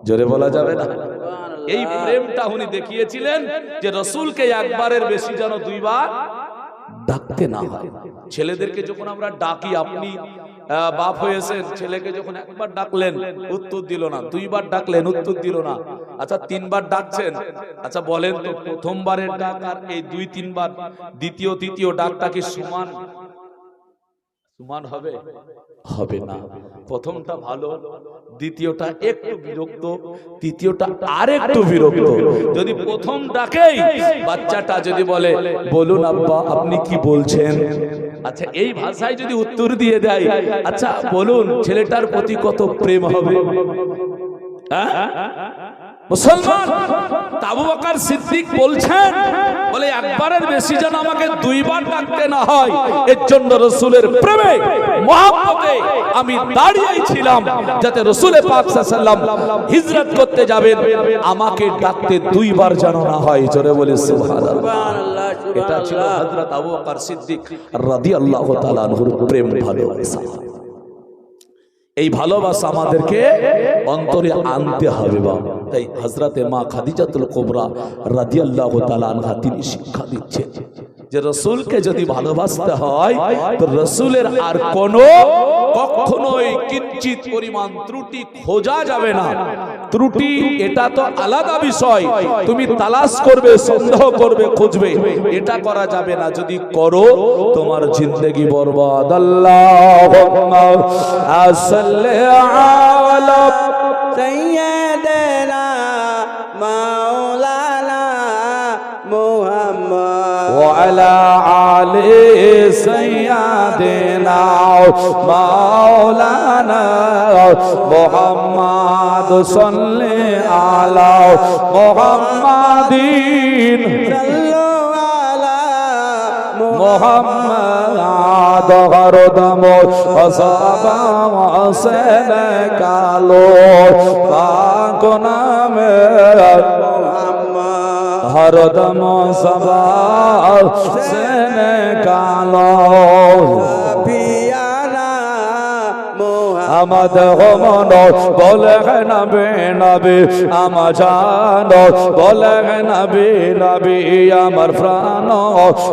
জোরে বলা যাবে না? এই প্রেমটা উনি দেখিয়েছিলেন যে রাসূলকে একবারের বেশি যেন দুইবার ডাকতে না হয়। ছেলেদেরকে যখন আমরা ডাকি, আপনি বাপ হয়েছেন, ছেলেকে যখন একবার ডাকলেন উত্তর দিল না, দুইবার ডাকলেন উত্তর দিল না, আচ্ছা তিনবার ডাকছেন, আচ্ছা বলেন তো প্রথমবারের ডাক আর এই দুই তিনবার দ্বিতীয় তৃতীয় ডাকটা কি সমান সমান হবে? হবে না। প্রথমটা ভালো, দ্বিতীয়টা একটু বিরক্ত, তৃতীয়টা আর একটু বিরক্ত। যদি প্রথম ডাকেই বাচ্চাটা যদি বলে বলুন আব্বা আপনি কি বলছেন, আচ্ছা এই ভাষায় যদি উত্তর দিয়ে দেয়, আচ্ছা বলুন ছেলেটার প্রতি কত প্রেম হবে। মুসলমান আবু বকর সিদ্দিক বলছেন, বলে একবারের বেশি যেন আমাকে দুইবার ডাকতে না হয়, এর জন্য রাসূলের প্রেমে মহব্বতে আমি দাঁড়িয়েই ছিলাম, যাতে রাসূল পাক সাল্লাল্লাহু আলাইহি ওয়াসাল্লাম হিজরত করতে যাবেন আমাকে ডাকতে দুইবার যেন না হয়। জোরে বলে সুবহানাল্লাহ। এটা ছিল হযরত আবু বকর সিদ্দিক রাদিয়াল্লাহু তাআলা আনহুর প্রেম, ভালোবাসা। এই ভালোবাসা আমাদেরকে অন্তরে আনতে হবে বাবা। তাই হযরতে মা খাদিজাতুল কুবরা রাদিয়াল্লাহু তাআলা আনহা তিনি শিক্ষা দিচ্ছেন যে রাসূলকে যদি ভালোবাসতে হয় তো রাসূলের আর কোনো কখনোই কিঞ্চিত পরিমাণ ত্রুটি খোঁজা যাবে না। ত্রুটি এটা তো আলাদা বিষয়, তুমি তালাশ করবে, সন্দেহ করবে, খুঁজবে, এটা করা যাবে না। যদি করো তোমার জিন্দেগি বরবাদ। আল্লাহুম্মা সাল্লি আলা সাইয়্যিদিনা মাওলানা মুহাম্মদ ওয়া আলা আলি সাইয়্যিদিনা মাওলানা মুহাম্মদ সাল্লি আলা মুহাম্মাদিন সাল্লু আলা মুহাম্মদ হরদম ওয়াসাবা ওয়াসেন কালো পাক নামে মুহাম্মদ হরদম ওয়াসাবা ওয়াসেন কালো আমাদ মন বলে নবী নবী আমার জান বলে নবী নবী আমার প্রাণ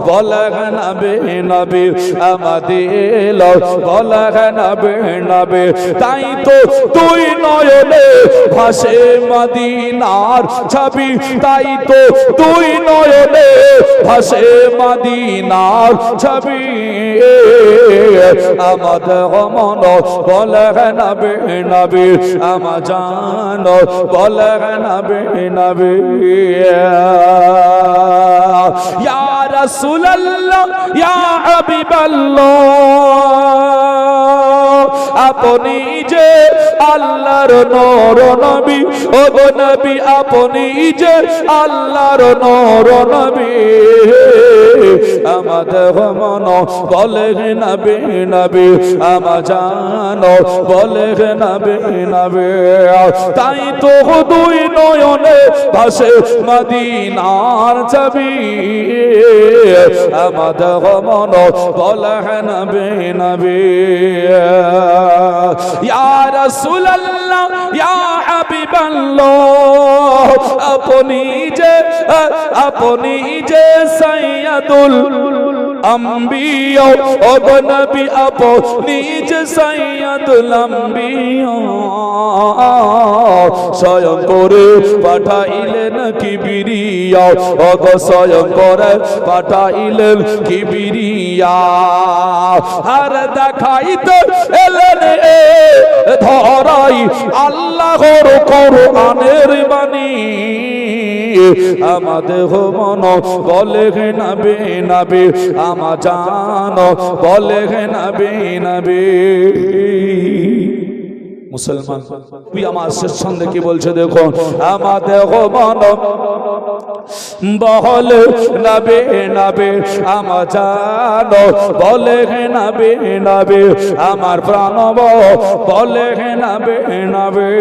বলে নবী নবী আমার দিল বলে নবী নবী। তাই তো তুই নয়নে ভাসে মদিনার ছবি, তাই তো তুই নয়নে ভাসে মদিনার ছবি। আমাদ মন বলে নবী নবী আমার জান বলে নবী নবী। ইয়া রাসূলুল্লাহ ইয়া হাবিবাল্লাহ আপনি যে আল্লাহর নূর নবী ও গো নবী আপনি যে আল্লাহর নূর নবী আমাদের মন বলে নবী নবী আমা জানো বলে নবী নবী তাই তো দুই নয়নে ভাসে মদিনার ছবি আমাদের মন বলে নবী নবী ইয়া রাসূলুল্লাহ ইয়া হাবিবাল্লাহ আপনি যে সাইয়্যিদুল আম্বিয়া ও গো নবী আপনি যে সাইয়্যিদুল আম্বিয়া স্বয়ং করে পাঠাইলেন কিবরিয়া ও গো স্বয়ং করে পাঠাইলেন কিবরিয়া আর দেখাইতে এলেন ধরাই আল্লাহর কোরআনের বাণী আমাদের মন বলে নবী নবী আমা জানো বলে নবী নবী মুসলমান তুই আমার শেষন দেখি বলছে দেখো আমাদের মন বলে নবী নবী আমা জানো বলে নবী নবী আমার প্রাণ বলে নবী নবী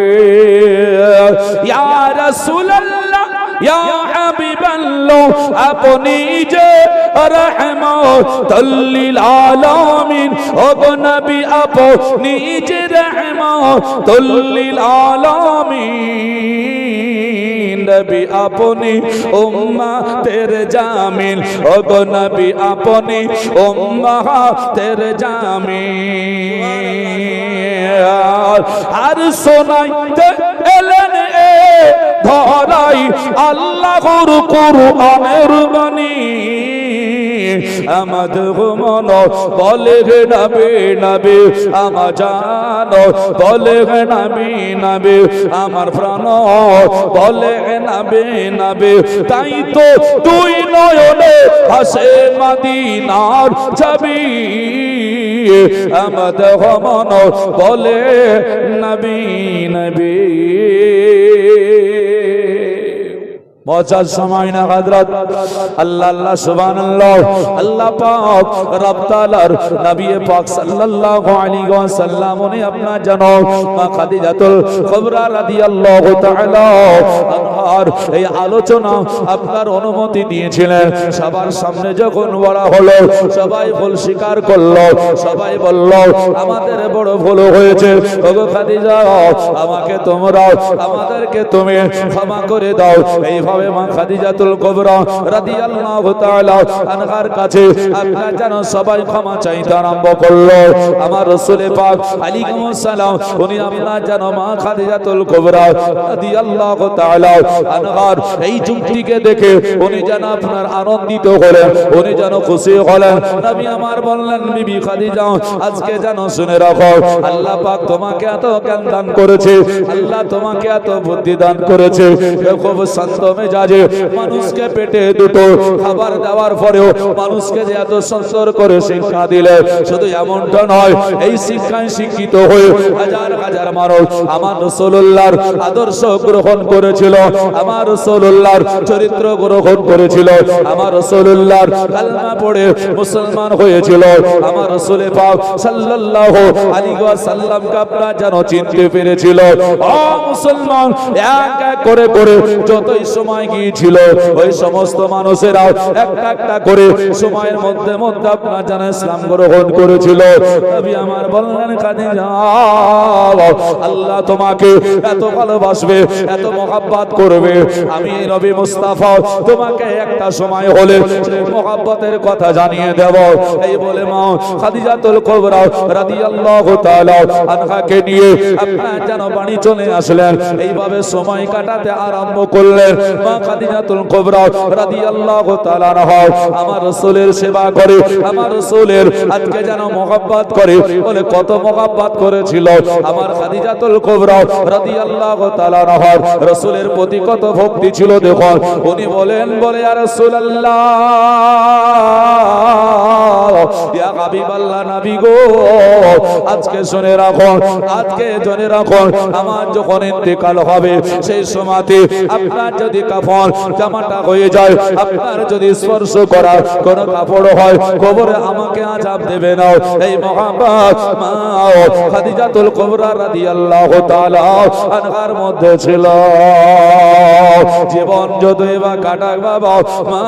ইয়া রাসূলুল্লাহ ইয়া হাবিবাল্লাহ আপনি যে রাহমাতুল লিল আলামিন ও গো নবী আপনি যে রাহমাতুল লিল আলামিন নবী আপনি উম্মতের জামিল ও গো নবী আপনি উম্মতের জামিল আর শোনাইতে এলেন ধরাই আল্লাহর কোরআনের বাণী আমাদের মন বলে নবী নবী আমা জানো বলে নবী নবী আমার প্রাণ বলে নবী নবী তাই তো তুই নয়নে হাসে মদিনার ছবি আমাদের মন বলে নবী নবী মজার সময় না হযরত আল্লাহ আল্লাহ সুবহানাল্লাহ আল্লাহ পাক রব তাআলার নবী পাক সাল্লাল্লাহু আলাইহি ওয়াসাল্লাম উনি আপনার জানো মা খাদিজাতুল কুবরা রাদিয়াল্লাহু তাআলা আনহার এই আলোচনা আপনার অনুমতি দিয়েছিলেন সবার সামনে যখন বলা হলো সবাই ভুল স্বীকার করলো সবাই বলল আমাদের বড় ভুল হয়েছে ওগো খাদিজা আমাকে তোমরা আমাদেরকে তুমি ক্ষমা করে দাও এই মা খাদিজাতুল কুবরা রাদিয়াল্লাহু তাআলা আনহার কাছে আপনারা যেন সবাই ক্ষমা চাইতে আরম্ভ করলো আমার রাসূল পাক আলাইহিস সালাম উনি আপনারা যেন মা খাদিজাতুল কুবরা রাদিয়াল্লাহু তাআলা আনহার এই যুক্তিকে দেখে উনি যেন আপনার আনন্দিত হলেন উনি যেন খুশি হলেন নবী আমার বললেন বিবি খাদিজা আজকে যেন শুনে রাখো আল্লাহ পাক তোমাকে এত জ্ঞান দান করেছে আল্লাহ তোমাকে এত বুদ্ধি দান করেছে খুব শান্ত মেজাজে মানুষকে পেটে দুটো খাবার দেওয়ার পরেও মানুষকে যে এত সুন্দর করে শিক্ষা দিলে শুধু এমনটা নয় এই শিক্ষায় শিক্ষিত হয়ে হাজার হাজার মানুষ আমার রাসূলুল্লাহর আদর্শ গ্রহণ করেছিল আমার রাসূলুল্লাহর চরিত্র গ্রহণ করেছিল আমার রাসূলুল্লাহর কালমা পড়ে মুসলমান হয়েছিল আমার রাসূল পাক সাল্লাল্লাহু আলাইহি ওয়াসাল্লামকে আপনারা যেন চিনতে পেরেছিল ও মুসলমান এক এক করে করে যতই সময় গিয়েছিল ওই সমস্ত মানুষেরা একটা একটা করে সময়ের মধ্যে মধ্যে আপনার জানা ইসলাম গ্রহণ করেছিল নবী আমার বললেন খাদিজা আল্লাহ তোমাকে এত ভালোবাসবে এত মহব্বত করবে আমি নবী মুস্তাফা তোমাকে একটা সময় হলে মহব্বতের কথা জানিয়ে দেব এই বলে মা খাদিজাতুল কুবরা রাদিয়াল্লাহু তাআলা আনহাকে নিয়ে আপনার যেন বাড়ি চলে আসলেন এইভাবে সময় কাটাতে আরম্ভ করলেন মা খাদিজাতুল কুবরা রাদিয়াল্লাহু তাআলা আনহা আমার রাসূলের সেবা করে আমার রাসূলের আজকে যেন মহব্বত করে বলে কত মহব্বত করেছিল আমার খাদিজাতুল কুবরা রাদিয়াল্লাহু তাআলা আনহা রাসূলের প্রতি কত ভক্তি ছিল দেখুন উনি বলেন বলে ইয়া রাসূলুল্লাহ ইয়া হাবিবাল্লাহ নবী গো, আজকে শুনে রাখুন, আজকে জেনে রাখুন, আমার যখন ইন্তেকাল হবে সেই সময়তে আপনার যদি কাফন জামাটা হয়ে যায়, আপনার যদি স্পর্শ করার কোন কাপড় হয়, কবরে আমাকে আযাব দেবে না। এই মহাব্বত মা খাদিজাতুল কুবরা রাদিয়াল্লাহু তাআলা আনহার মধ্যে ছিল। জীবন যতই বা কাটাক বাবা, মা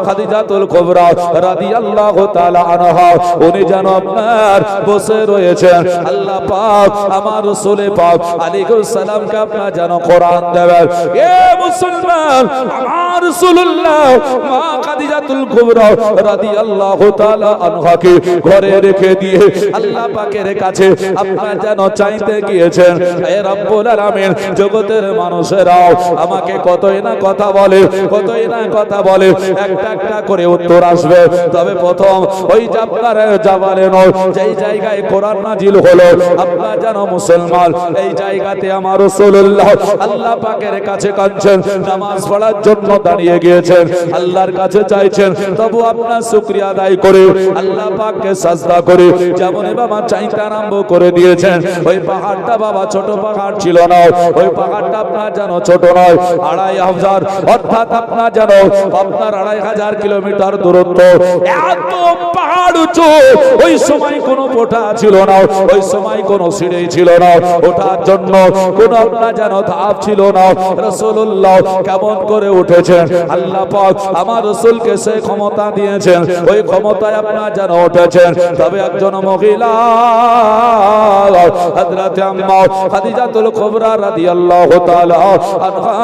খাদিজাতুল কুবরা রাদিয়াল্লাহু তাআলা আনহা উনি যেন আপনার বসে রয়েছেন। আল্লাহ পাক আমার রাসূল পাক আলাইহিস সালামকে আপনার যেন কোরআন দেবেন। এ মুসলমান, আমার রাসূলুল্লাহ মা খাদিজাতুল কুবরা রাদিয়াল্লাহু তাআলা আনহাকে ঘরে রেখে দিয়ে আল্লাহ পাকের কাছে আপনার যেন চাইতে গিয়েছেন। হে রব্বুল আলামিন, জগতের মানুষেরাও আমাকে কতই না কথা বলে, কতই না কথা বলে, একটা একটা করে উত্তর আসবে। তবে প্রথম ওই আপনার জাবালে নূর যেই জায়গায় কোরআন নাজিল হলো, আপনার যেন মুসলমান এই জায়গাতে আমার রাসূলুল্লাহ আল্লাহ পাকের কাছে কাঁদছেন, নামাজ পড়ার জন্য দাঁড়িয়ে গিয়েছেন, আল্লাহর কাছে চাইছেন। তবু আপনার শুকরিয়া আদায় করে আল্লাহ পাককে সাজদা করে যেমন বাবা চাইতে আরম্ভ করে দিয়েছেন। ওই পাহাড়টা বাবা ছোট পাহাড় ছিল না, ওই পাহাড়টা আপনার যেন ছোট নয়, 2500 অর্থাৎ আপনার যেন আপনার 2500 কিলোমিটার দূরত্ব। এত পাহাড় উঁচু, ওই সময় কোনো পোটা ছিল না, ওই সময় কোনো সিঁড়ি ছিল না, ওঠার জন্য কোনো আপনার যেন ধাপ ছিল না। রাসূলুল্লাহ কেমন করে উঠেছেন, আল্লাহ পাক আমার রাসূলকে সে ক্ষমতা দিয়েছেন, ওই ক্ষমতায় আপনার যেন উঠেছেন। তবে একজন মহিলা হযরত আম্মা খাদিজাতুল কুবরা রাদিয়াল্লাহু তাআলা আনহা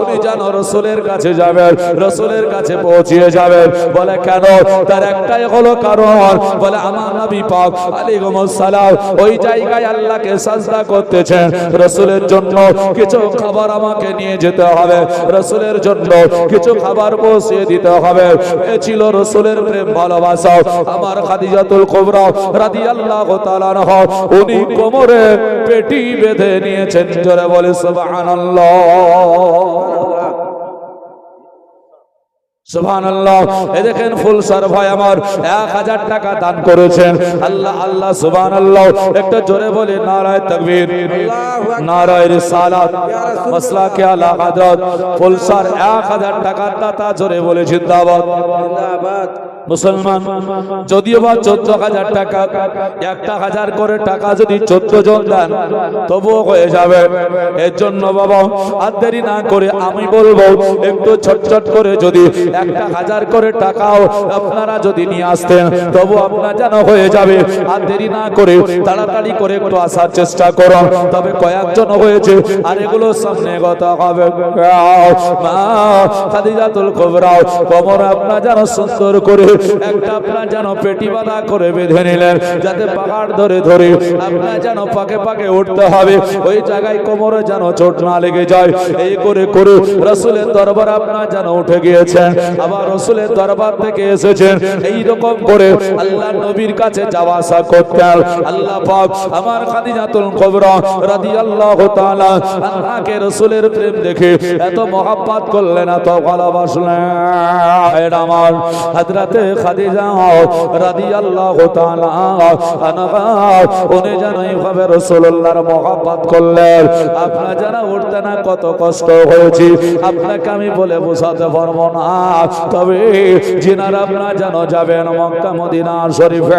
উনি যেন রাসূলের কাছে যাবেন, রাসূলের কাছে পৌঁছে যাবেন। বলে কেন? তার একটাই হলো কারণ, বলে আমার নবী পাক আলাইহিস সালাম ওই জায়গায় আল্লাহকে সাজদা করতেছেন, রাসূলের জন্য কিছু খাবার আমাকে নিয়ে যেতে হবে, রাসূলের জন্য কিছু খাবার পৌঁছে দিতে হবে। এ ছিল রাসূলের প্রেম ভালোবাসা। আমার খাদিজাতুল কুবরা রাদিয়াল্লাহু তাআলা আনহা উনি কোমরে পেটি বেঁধে নিয়েছেন। জোরে বলে সুবহানাল্লাহ, সুবহানাল্লাহ। এই দেখেন ফুলসার ভাই আমার 1000 টাকা দান করেছেন। আল্লাহ আল্লাহ সুবহানাল্লাহ। একটা জোরে বলে নারায়ে তাকবীর, নারায়ে রিসালাত, মাসলাকে আলা হযরত ফুলসার 1000 টাকা দাতা জোরে বলে জিন্দাবাদ, জিন্দাবাদ। মুসলমান যদিও বা 14000 টাকা, 1000 করে টাকা যদি 14 জন দেন তবুও হয়ে যাবে। এর জন্য বাবা আর দেরি না করে আমি বলবো একটু ছটছট করে যদি 1000 করে টাকাও আপনারা যদি নিয়ে আসতেন তবু আপনার যেন হয়ে যাবে। আর দেরি না করে তাড়াতাড়ি করে একটু আসার চেষ্টা করুন। তবে কয়েকজন হয়েছে আর এগুলো সামনে কথা হবে। মা খাদিজাতুল কুবরা কোমরে আপনার যেন সুন্দর করে একটা আপনার যেন পেটি বাঁধা করে বেঁধে নিলেন, যাতে পাহাড় ধরে ধরে আপনার যেন পাকে পাকে উঠতে হবে, ওই জায়গায় কোমরে যেন চোট না লেগে যায়। এই করে করে রাসূলের দরবারে আপনার যেন উঠে গিয়েছেন, আবার রাসূলের দরবার থেকে এসেছেন। এই রকম করে আল্লাহর নবীর কাছে যাওয়া আসা করতেন। আল্লাহ পাক আমার খাদিজাতুল কুবরা রাদিয়াল্লাহু তাআলা আনহাকে রাসূলের প্রেম দেখে এত মহব্বত করলেন, এত ভালোবাসলেন। এটা আমার হযরতে খাদিজা রাদিয়াল্লাহু তাআলা আনহা উনি যেন এইভাবে রাসূলুল্লাহর মহব্বত করলেন। আপনারা যারা উঠতে না কত কষ্ট হয়েছে আপনাকে আমি বলে বোঝাতে পারবো না। তবে যিনারা আপনারা যেন যাবেন মক্কা মদিনা শরীফে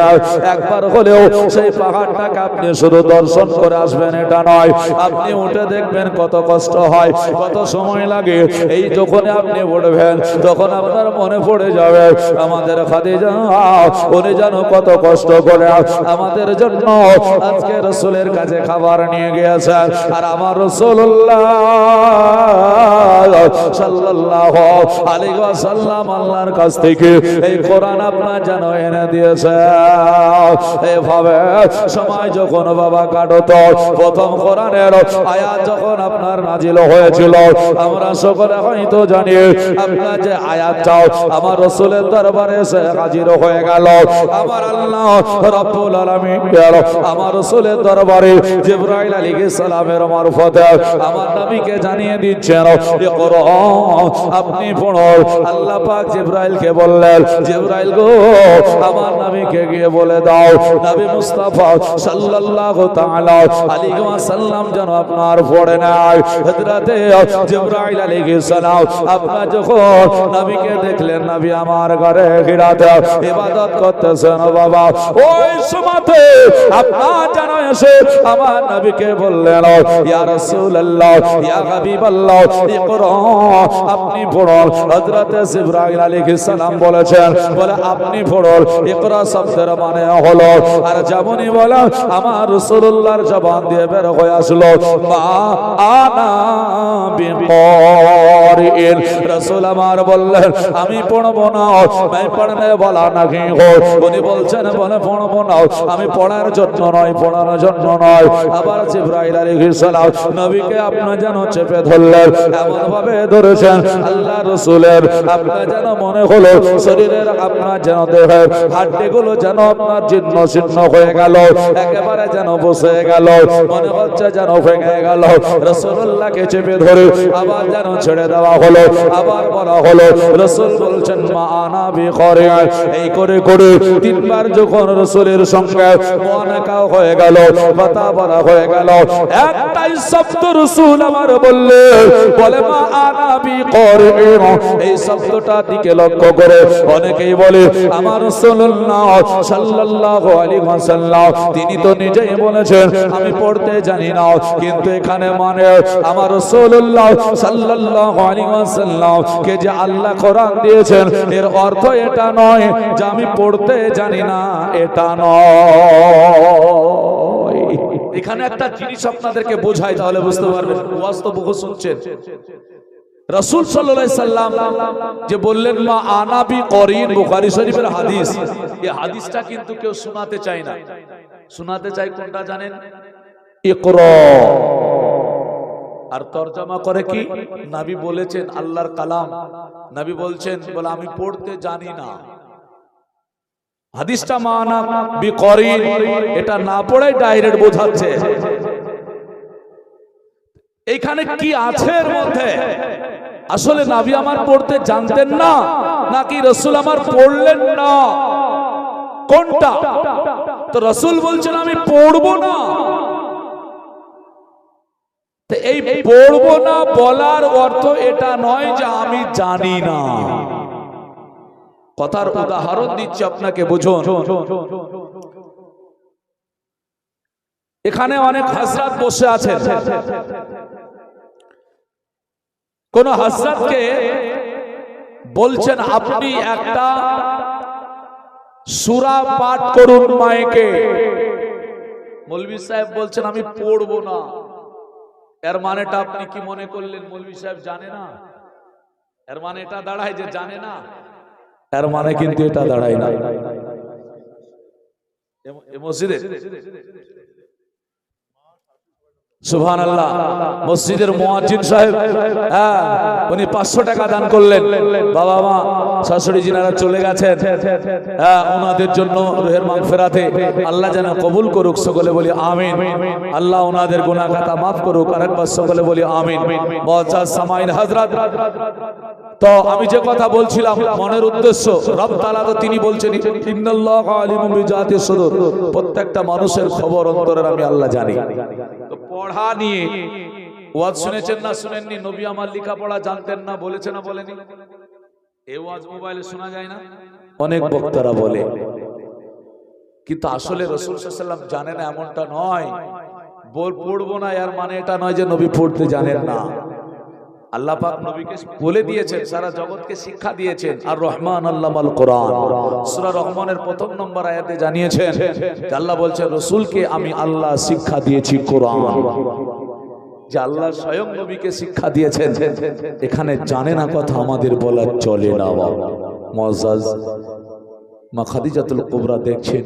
একবার হলেও সেই পাহাড়টাকে আপনি শুধু দর্শন করে আসবেন এটা নয়, আপনি উঠে দেখবেন কত কষ্ট হয়, কত সময় লাগে। এই যখন আপনি উঠবেন তখন আপনার মনে পড়ে যাবে আমাদের খাদিজা উনি যেন কত কষ্ট করে আমাদের জন্য আজকে রাসূলের কাছে খাবার নিয়ে গিয়েছেন। আর আমার রাসূলুল্লাহ সাল্লাল্লাহু আলাইহি ওয়াসাল্লাম আল্লাহর কাছ থেকে এই কোরআন আপনার যেন এনে দিয়েছে। এইভাবে সময় যখন বাবা কাটতো প্রথম কোরআনের আয়াত যখন আপনার নাজিল হয়েছিল আমরা সকলে হয়তো জানি আপনার যে আয়াত চাও আমার রাসূলের দরবারে এসে হাজির হয়ে গেল। আমার আল্লাহ রাব্বুল আলামিন আমার রাসূলের দরবারে জিবরাইল আলাইহিস সালামের মারফতে আমার নবীকে জানিয়ে দিচ্ছেন, ইকরা, আপনি পড়ো। আল্লাহ পাক জিবরাইলকে বললেন, জিবরাইল গো, আমার নবীকে গিয়ে বলে দাও নবী মুস্তাফা সাল্লাল্লাহু তাআলা আলাইহি ওয়াসাল্লাম যেন আপনার পড়ে নাই। হযরতে জিবরাইল আলাইহিস সালাম আপনার যখন নবীকে দেখলেন, নবী আমার ঘরে ঘিরাতে ইবাদত করতেছেন বাবা, ওই সময়তে আপনার যেন এসে আমার নবীকে বললেন, ইয়া রাসূলুল্লাহ, ইয়া হাবিবাল্লাহ, ইকরা, আপনি পড়ুন। হযরতে জিবরাইল আলাইহিস সালাম বলেছেন, বলে আপনি পড়ুন। ইকরা শব্দের মানে হলো, আর যেমনই বলা আমার রাসূলুল্লাহর জবান দিয়ে বের হয়ে আসলো, মা আনা বিকারিন। রাসূল আমার বললেন, আমি পড়বো না, আমি পড়নে বলা নাকি হো। উনি বলছেন, বলে পড়বো না, আমি পড়ার জন্য নয়, পড়ার জন্য নয়। আবার জিবরাইল আলাইহিস সালাম নবীকে আপনি যেন চেপে ধরলেন, এমন ভাবে ধরেছেন আল্লাহ রাসূলের আপনার যেন মনে হলো শরীরের আপনার যেন দেহের হাড়গুলো যেন আপনার জীর্ণ শীর্ণ হয়ে গেল, একেবারে যেন বসে গেল, মনে হচ্ছে যেন ভেঙে গেল। রাসূলুল্লাহকে চেপে ধরে আবার যেন ছেড়ে দেওয়া হলো। আবার বলা হলো, রাসূল বলছেন, মা আনা বিকারিন। এই করে করে তিনবার যখন রাসূলের সঙ্গে মুআনাকা হয়ে গেল, কথা বলা হয়ে গেল, একটাই শব্দ রাসূল আমার বললেন, বলে মা আনা বিকারিন। এই শব্দটা দিকে লক্ষ্য করে অনেকেই বলে আমার রাসূলুল্লাহ সাল্লাল্লাহু আলাইহি ওয়াসাল্লাম তিনি তো নিজেই বলেছেন আমি পড়তে জানি না, কিন্তু এখানে মানে আমার রাসূলুল্লাহ সাল্লাল্লাহু আলাইহি ওয়াসাল্লাম কে যে আল্লাহ কোরআন দিয়েছেন, এর অর্থ এটা নয় যে আমি পড়তে জানি না, এটা নয়। এখানে একটা জিনিস আপনাদেরকে বোঝাই, তাহলে বুঝতে পারবেন। ওয়াজ তো বহু শুনছেন। রাসূল সাল্লাল্লাহু আলাইহি সাল্লাম যে বললেন মা আনা বিকারিন, বুখারী শরীফের হাদিস। এই হাদিসটা কিন্তু কেউ শোনাতে চায় না। শোনাতে চাই কোনটা জানেন? ইকরা। আর তরজমা করে কি? নবী বলেছেন, আল্লাহর কালাম, নবী বলছেন, বলে আমি পড়তে জানি না। হাদিসটা মা আনা বিকারিন, এটা না পড়াই ডাইরেক্ট বোঝাচ্ছে। এইখানে কি আছে এর মধ্যে? আসলে নবী আমার পড়তে জানতেন না, নাকি রাসূল আমার পড়লেন না? কোনটা? তো রাসূল বলছেন আমি পড়বো না। তো এই পড়বো না বলার অর্থ এটা নয় যে আমি জানি না। কথার উদাহরণ দিচ্ছি আপনাকে, বুঝুন। এখানে অনেক হযরত বসে আছেন। কোন হযরতকে বলছেন আপনি একটা সূরা পাঠ করুন মাইকে। মৌলভী সাহেব বলছেন আমি পড়বো না। এর মানেটা আপনি কি মনে করলেন মৌলভী সাহেব জানে না? এর মানে এটা দাঁড়ায় যে জানে না? এর মানে কিন্তু এটা দাঁড়ায় না। এই মসজিদে সুবহানাল্লাহ, মসজিদের মুয়াজ্জিন সাহেব, উনি 500 টাকা দান করলেন। বাবা মা শাশুড়ি জিনারা চলে গেছেন, ওনাদের জন্য রুহের মাগফিরাতে আল্লাহ যেন কবুল করুক, সকলে বলি আমিন। আল্লাহ ওনাদের গুনাহ খাতা মাফ করুক, আরেকবার সকলে বলি আমিন। মুআজ্জাজ সামাইন হযরত, তো আমি যে কথা বলছিলাম মনের উদ্দেশ্য, রব তাআলা তো তিনি বলছেন ইন্নাল্লাহু আলিমুম বিজাতিস সুদূর, প্রত্যেকটা মানুষের খবর অন্তরের আমি আল্লাহ জানি। তো পড়া নিয়ে ওয়াজ শুনেছেন না শুনেননি? নবী আমার লেখাপড়া জানতেন না, বলেছে না বলেনি? এই ওয়াজ মোবাইলে শোনা যায় না, অনেক বক্তারা বলে, কিন্তু আসলে রাসূল সাল্লাল্লাহু আলাইহি ওয়াসাল্লাম জানেন না এমনটা নয়। পড়বো না এর মানে এটা নয় যে নবী পড়তে জানেন না। আল্লাহ পাক নবীকে বলে দিয়েছেন, সারা জগৎকে শিক্ষা দিয়েছেন। আর রহমান আল্লামাল কোরআন, সূরা রহমানের 1 নম্বর আয়াতে জানিয়েছেন যে আল্লাহ বলছেন রাসূলকে আমি আল্লাহ শিক্ষা দিয়েছি কোরআন, যে আল্লাহ স্বয়ং নবীকে শিক্ষা দিয়েছেন। এখানে জানে না কথা আমাদের বলা চলে না। মুআজ্জাজ মা খাদিজাতুল কুবরা দেখছেন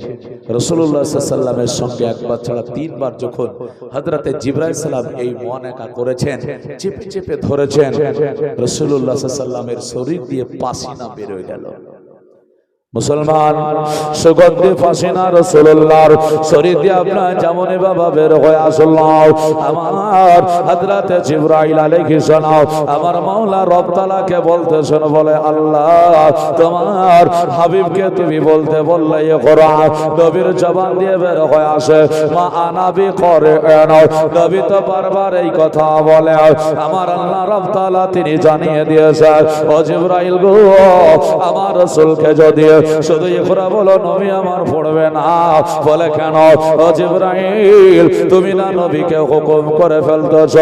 রাসূলুল্লাহ সাল্লাল্লাহু আলাইহি ওয়াসাল্লামের সঙ্গে একবার ছাড়া 3 বার যখন হযরতে জিবরাইল সালাম এই মুআনাকা করেছেন, চেপে চেপে ধরেছেন, রাসূলুল্লাহ সাল্লাল্লাহু আলাইহি ওয়াসাল্লামের শরীর দিয়ে পাসিনা বের হয়ে গেল। মুসলমান সুগন্ধি ফাসিনা রাসূলুল্লাহর শরীর দিয়ে আপনার জামনে বাবা বের হয়ে আসলাম। আমার হযরতে জিবরাইল আলাইহিস সালাম আমার মাওলা রব তাআলাকে বলতেছেন, বলে আল্লাহ তোমার হাবিবকে তুমি বলতে বললে এই কোরআন নবীর জবান দিয়ে বের হয়ে আসে, মা আনাবি করে নবী তো বারবার এই কথা বলে। আমার আল্লাহ রব তাআলা তিনি জানিয়ে দিয়েছেন, ও জিবরাইল গো আমার রাসূলকে যদি শুধু ইকরা বলো নবী আমার পড়বে না। বলে কেন? ও জিবরাইল তুমি না নবীকে হুকুম করে ফেলতেছ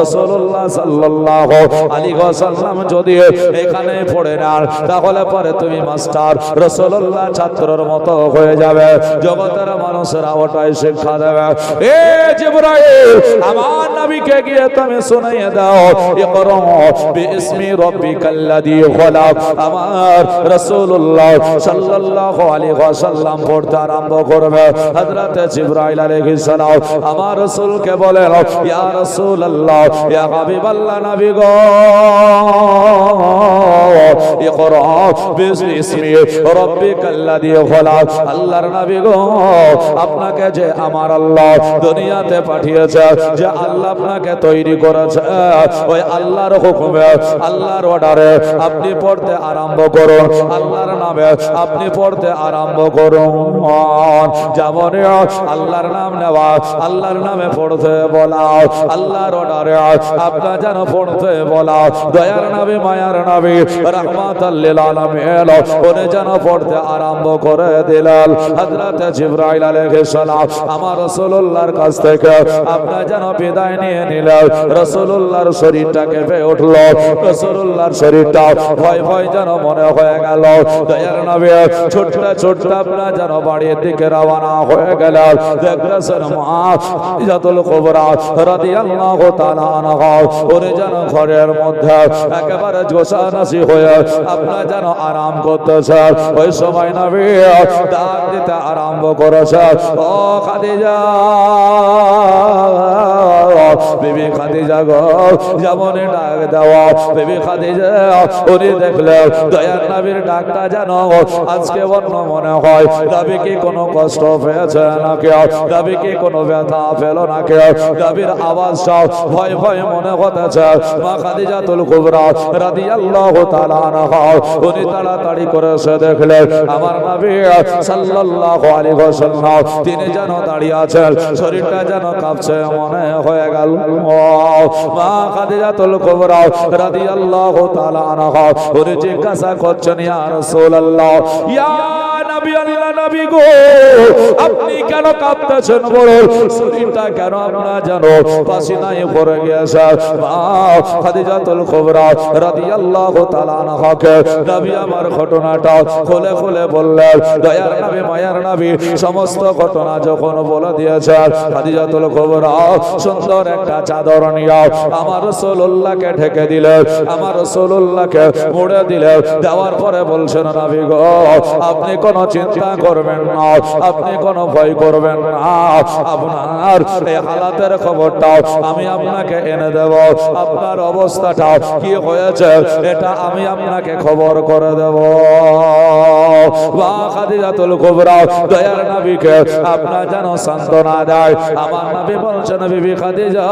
রাসূলুল্লাহ সাল্লাল্লাহু আলাইহি ওয়াসাল্লাম যদি এখানে পড়ে না তাহলে পরে তুমি মাস্টার রাসূলুল্লাহ ছাত্রের মতো হয়ে যাবে, জগতের মানুষেরা ওটাই শিক্ষা দেবে। এ জিবরাইল আমার নবীকে গিয়ে তুমি শুনিয়ে দাও, ইকরা বিইসমি রাব্বিকাল্লাযী খলাক। আমার রাসূলুল্লাহ সাল্লাল্লাহু আলাইহি ওয়াসাল্লাম পড়তে আরম্ভ করবে। হযরত জিবরাইল আলাইহিস সালাম আমার রাসূলকে বলেন, ইয়া রাসূলুল্লাহ ইয়া হাবিবাল্লাহ নবী গো ইকরা বিইসমি রাব্বিকাল্লাযী খলাক। আল্লাহর নবী গো আপনাকে যে আমার আল্লাহ দুনিয়াতে পাঠিয়েছে, যে আল্লাহ আপনাকে তৈরি করেছে, ওই আল্লাহর হুকুমে আল্লাহর অর্ডারে আপনি পড়তে আরম্ভ করুন, আল্লাহর নামে আপনি পড়তে আরম্ভ করুন। যেমন আল্লাহর নাম নেওয়া, আল্লাহর নামে পড়তে বলা, আল্লাহর অর্ডারে আপনার যেন পড়তে বলা। দয়ার নবী মায়ার নবী রাহমাতাল লিল আলামিন উনি যেন পড়তে আরম্ভ করে দিলেন। হযরত জিবরাইল আলাইহিস সালাম আমার রাসূলুল্লাহর কাছ থেকে আপনার যেন বিদায় নিয়ে নিলেন। রাসূলুল্লাহর শরীরটা কেঁপে উঠল, রাসূলুল্লাহর শরীরটা ভয় ভয় যেন মনে হয়ে গেল। দয়ার নবী ছোট্ট ছোট্ট আপনার যেন বাড়ির দিকে রওনা হয়ে গেলেন। দেখলেন মা খাদিজাতুল কুবরা রাদিয়াল্লাহু তাআলা আনহা উনি যেন ঘরের মধ্যে একেবারে গোছানাসি হয়ে আপনার যেন আরাম করতেছে। ওই সময় নবী ডাক দিতে আরম্ভ করেছে, ও খাদিজা বিবি খাদিজা গো, যেমন ডাক দেওয়া বিবি খাদিজা উনি দেখলেন দয়ার নবীর ডাকটা যেন আজকে অন্য মনে হয়। নবী কি কোনো কষ্ট পেয়েছে নাকি? নবী কি কোনো ব্যথা পেল নাকি? নবীর আওয়াজটা ভয় ভয় মনে হতেছে। মা খাদিজাতুল কুবরা রাদিয়াল্লাহু তাআলা আনহা উনি তাড়াতাড়ি করে এসে দেখলেন আমার নবী সাল্লাল্লাহু আলাইহি ওয়াসাল্লাম তিনি যেন দাঁড়িয়ে আছেন, শরীরটা যেন কাঁপছে মনে হয়ে গেল। মা খাদিজাতুল কুবরা রাদিয়াল্লাহু তাআলা আনহা উনি জিজ্ঞাসা করছেন, ইয়া রাসূলুল্লাহ, ইয়া নবী আল্লাহ নবী গো আপনি কেন কাঁপতেছেন? বড় শরীরটা কেন আপনার যেন পাসিনায় পড়ে গিয়েছে। মা খাদিজাতুল কুবরা রাদিয়াল্লাহু তাআলা আনহাকে নবী আমার ঘটনাটা খুলে খুলে বললেন। দয়ার নবী মায়ার নবী সমস্ত ঘটনা যখন বলে দিয়েছে, খাদিজাতুল কুবরা সুন্দর একটা চাদর নিয়ে আমার রাসূলুল্লাহকে ঢেকে দিলেন, আমার রাসূলুল্লাহকে মুড়ে দিলেন। দেওয়ার পরে বলছেন, নবী গো আপনি কোনো চিন্তা করবেন না, আপনি কোনো ভয় করবেন না, আপনার এই হালাতের খবরটা আমি আপনাকে এনে দেব, আপনার অবস্থাটা কি হয়েছে এটা আমি আপনাকে খবর করে দেব। মা খাদিজাতুল কুবরা দয়ার নবীকে আপনার যেন সান্ত্বনা দেয়। আমার নবী বলছেন, বিবি খাদিজা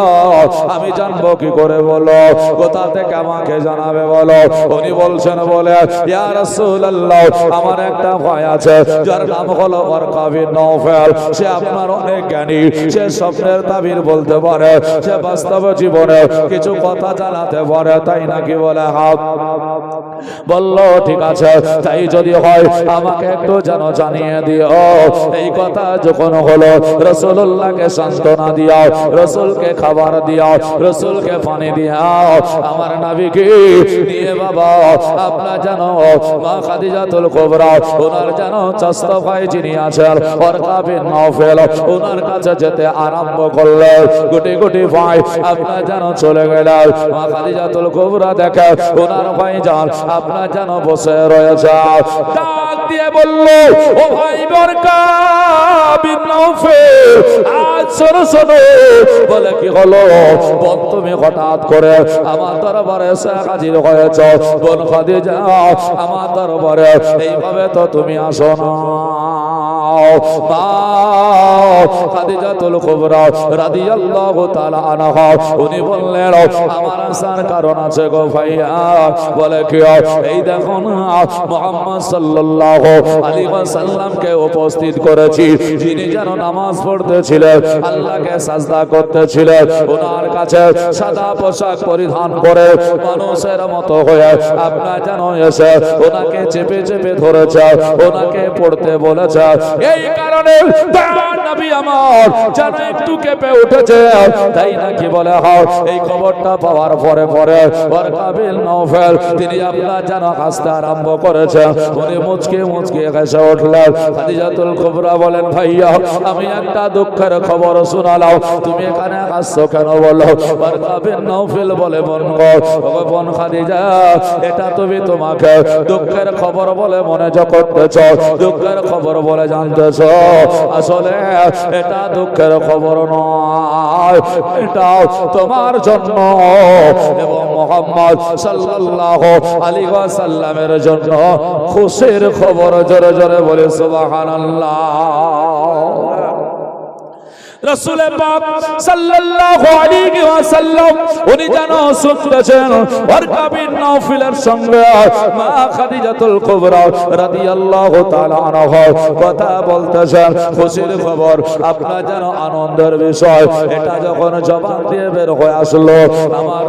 আমি জানবো কি করে? বলো কোথা থেকে আমাকে জানাবে বলো। উনি বলছেন, বলে ইয়া রাসূলুল্লাহ আমার একটা ভয় আছে, যার নাম হলো ওয়ারকা বিন নওফাল। সে আপনার অনেক জ্ঞানী, সে স্বপ্নের তাবির বলতে পারে, সে বাস্তব জীবনে কিছু কথা জানাতে পারে, তাই নাকি? বলে হ্যাঁ। বলল ঠিক আছে, তাই যদি হয় আমাকে একটু যেন জানিয়ে দিও। এই কথা যখন হলো রাসূলুল্লাহকে সান্ত্বনা দিও, রাসূলকে খাবার দিও, রাসূলকে পানি দিও। আমার নবীকে নিয়ে বাবা আপনার যেন মা খাদিজাতুল কুবরা ওনার যেন চাচা ভাই যিনি আছেন ওয়ারকা বিন নওফাল ওনার কাছে যেতে আরম্ভ করলেন। গুটি গুটি ভাই আপনার যেন চলে গেলেন। মা খাদিজাতুল কুবরা দেখে ওনার ভাই যান আপনার যেন বসে রয়েছে। ডাক দিয়ে বলল, ও ভাই বরকা বিন নওফেল, আজ শোনো শোনো। বলে কি হলো? বল তুমি হঠাৎ করে আমার দরবারে এসে হাজির হয়েছ। বোন খাদিজা, আমার দরবারে এইভাবে তো তুমি আসো না। খাদিজাতুল কুবরা রাদিয়াল্লাহু তাআলা আনহা উনি বললেন, আমার আসার কারণ আছে গো ভাইয়া। বলে কি? এই দেখো না, মুহাম্মদ সাল্লাল্লাহু আলাইহি ওয়াসাল্লামকে উপস্থিত করেছি, যিনি যেন নামাজ পড়তেছিলেন, আল্লাহকে সাজদা করতেছিলেন। ওনার কাছে সাদা পোশাক পরিধান করে মানুষের মতো হয়ে আপনার যেন এসে ওনাকে চেপে চেপে ধরেছে, ওনাকে পড়তে বলেছে। এই কারণে নবী আমার যেন একটু কেঁপে উঠেছে, তাই নাকি বলে হয়। এই খবরটা পাওয়ার পরে পরে ওয়ারকা বিন নওফেল তিনি আপনার যেন হাসতে আরম্ভ করেছে। উনি মুচকে মুচকে হেসে উঠলেন। খাদিজাতুল কুবরা বলেন, ভাইয়া আমি একটা দুঃখের খবর শোনালাম, তুমি এখানে হাসছো কেন বলো? ওয়ারকা বিন নওফেল বলে, বোন খাদিজা, এটা তুমি তোমাকে দুঃখের খবর বলে মনে করতেছ, দুঃখের খবর বলে জানতেছ, আসলে এটা দুঃখের খবর নয়, এটা তোমার জন্য এবং মুহাম্মদ সাল্লাল্লাহু আলাইহি ওয়াসাল্লামের জন্য খুশির খবর। জোরে জোরে বলে সুবহানাল্লাহ। রাসূল পাক সাল্লাল্লাহু আলাইহি ওয়াসাল্লাম উনি যেন শুনতেছেন ওয়ারকা বিন নওফেলের সঙ্গে মা খাদিজাতুল কুবরা রাদিয়াল্লাহু তাআলা আনহা কথা বলতেছেন, খুশির খবর, আপনার যেন আনন্দের বিষয়। এটা যখন জবান দিয়ে বের হয়ে আসলো, আমার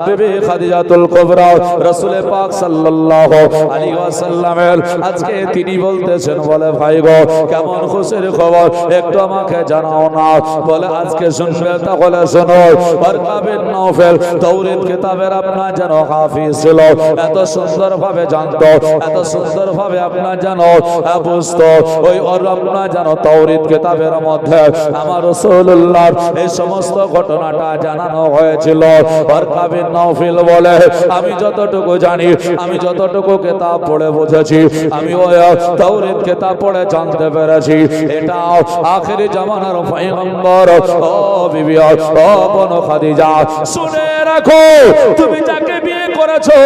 বিবি খাদিজাতুল কুবরা রাসূল পাক সাল্লাল্লাহু আলাইহি ওয়াসাল্লামের আজকে তিনি বলতেছেন, বলে ভাই গো কেমন খুশির খবর একটু আমাকে জানাও না। বলে আজকে শুনবে, তাহলে শোনো। ওয়ারকা বিন নওফেল তাওরাত কিতাবের আপনার যেন হাফিজ ছিল, এত সুন্দর ভাবে জানতো, এত সুন্দর ভাবে আপনার যেন বুঝতো। ওই আপনার যেন তাওরাত কিতাবের মধ্যে আমার রাসূলুল্লাহর এই সমস্ত ঘটনাটা জানানো হয়েছিল। ওয়ারকা বিন নওফেল বলে, আমি যতটুকু জানি, আমি যতটুকু কিতাব পড়ে বুঝেছি, আমি ওই তাওরাত কিতাব পড়ে জানতে পেরেছি এটা আখিরি জামানার পয়গম্বর। ও বিবি, ও বোন খাদিজা, শুনে রাখো, তুমি যাকে বিয়ে করেছো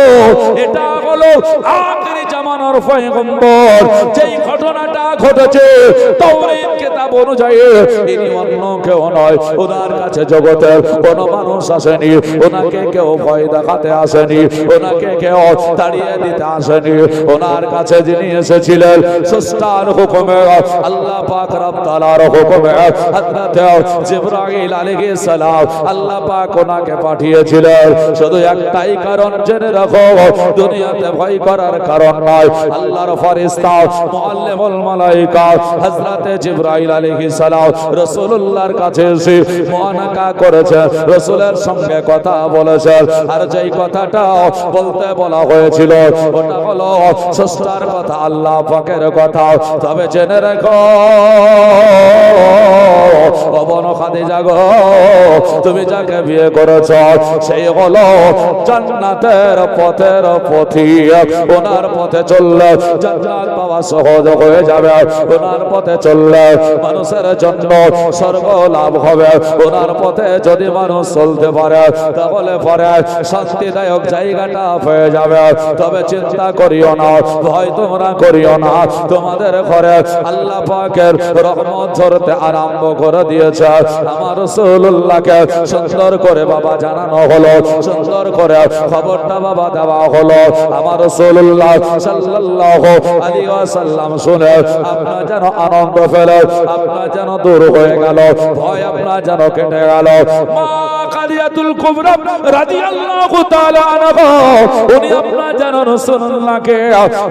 এটা হলো আখিরি জামানার পয়গম্বর। যেই ঘটনাটা ঘটেছে তাওরাত কিতাব অনুযায়ী, ইনি অন্য কেউ নয়, ওনার কাছে জগতের কোনো মানুষ আসেনি, ওনাকে কেউ ভয় দেখাতে আসেনি, ওনাকে কেউ তাড়িয়ে দিতে আসেনি। ওনার কাছে যিনি এসেছিলেন স্রষ্টার হুকুমে, আল্লাহ পাক রব তাআলার হুকুমে, হযরত জিবরাইল আলাইহিস সালাম আল্লাহ পাক ওনাকে পাঠিয়েছিলেন। শুধু একটাই কারণ জেনে রাখো, দুনিয়াতে ভয় করার কারণ নয়। আল্লাহর ফেরেশতা মুআল্লিমুল মালায়েকা হযরত জিবরাইল আলাইহিস সালাম রাসূলুল্লাহর কাছে এসে মুআনাকা করেছে, রাসূলের সঙ্গে কথা বলেছে। আর যেই কথাটা বলতে বলা হয়েছিল ওটা হলো স্রষ্টার কথা, আল্লাহ পাকের কথা। তবে জেনে রাখো ও বোন খাদিজা গো, তুমি যাকে বিয়ে করেছ সেই হলো জান্নাতের পথের পথিক। ওনার পথে চললে জান্নাত পাওয়া সহজ হয়ে যাবে, ওনার পথে চললে মানুষের জন্য স্বর্গ লাভ হবে। ওনার পথে যদি মানুষ চলতে পারে তাহলে পরে শান্তিদায়ক জায়গাটা হয়ে যাবে। তবে চিন্তা করিও না, ভয় তোমরা করিও না, তোমাদের ঘরে আল্লাহ পাকের রহমত ঝরতে আরম্ভ করে দিয়েছে। আমার রাসূলুল্লাহকে সুন্দর করে বাবা জানানো হলো, সুন্দর করে খবরটা বাবা দেওয়া হলো। আমার রাসূলুল্লাহ সাল্লাল্লাহু আলাইহি ওয়াসাল্লাম শুনে আপনার যেন আনন্দ পেলেন, আপনার যেন দূর হয়ে গেল, ভয় আপনার যেন কেটে গেল। মা খাদিজাতুল কুবরা রাদিয়াল্লাহু তাআলা আনহা উনি আপনার যেন রাসূলুল্লাহকে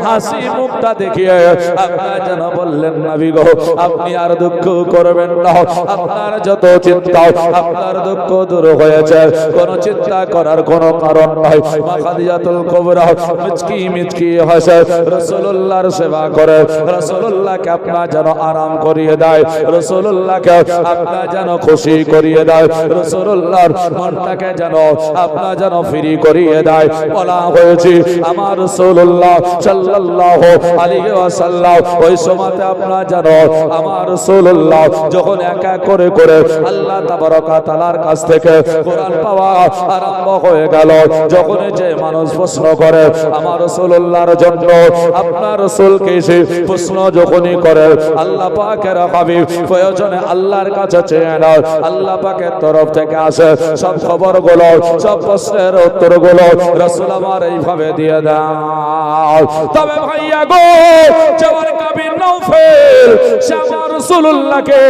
হাসি মুখটা দেখিয়ে আপনার যেন বললেন, নবী গো আপনি আর দুঃখ করবেন না, আপনার যত চিন্তা, আপনার দুঃখ দূর হয়েছে, কোনো চিন্তা করার কোনো কারণ নাই। মা খাদিজাতুল কুবরা মিচকি মিচকি হাসে রাসূলুল্লাহর সেবা করে, রাসূলুল্লাহকে আপনার যেন আরাম করিয়ে দেয়। দেয়, রাসূলুল্লাহকে আপনা যেন খুশি করিয়ে দেয়, রাসূলুল্লাহর মনটাকে যেন আপনা যেন ফ্রি করিয়ে দেয়। বলা হয়েছে আমার রাসূলুল্লাহ সাল্লাল্লাহু আলাইহি ওয়াসাল্লাম ওই সময়তে আপনা যেন আমার রাসূলুল্লাহ যখন একা করে করে আল্লাহ তাবারক ওয়া তাআলার কাছ থেকে কোরআন পাওয়া আরম্ভ হয়ে গেল, যখন যে মানুষ প্রশ্ন করে আমার রাসূলুল্লাহর জন্য আপনার রাসূলকে সে প্রশ্ন যখনই করে আল্লাহ পাকের হাবিব প্রয়োজনে আল্লাহর কাছে চেয়ে নাও, আল্লাহ পাকের তরফ থেকে আসে সব খবরগুলো, সব প্রশ্নের উত্তরগুলো রাসূল আমার এইভাবে দিয়ে দাও। তবে ভাইয়া গো, যেমন কাবির নওফেল সে আমার রাসূলুল্লাহকে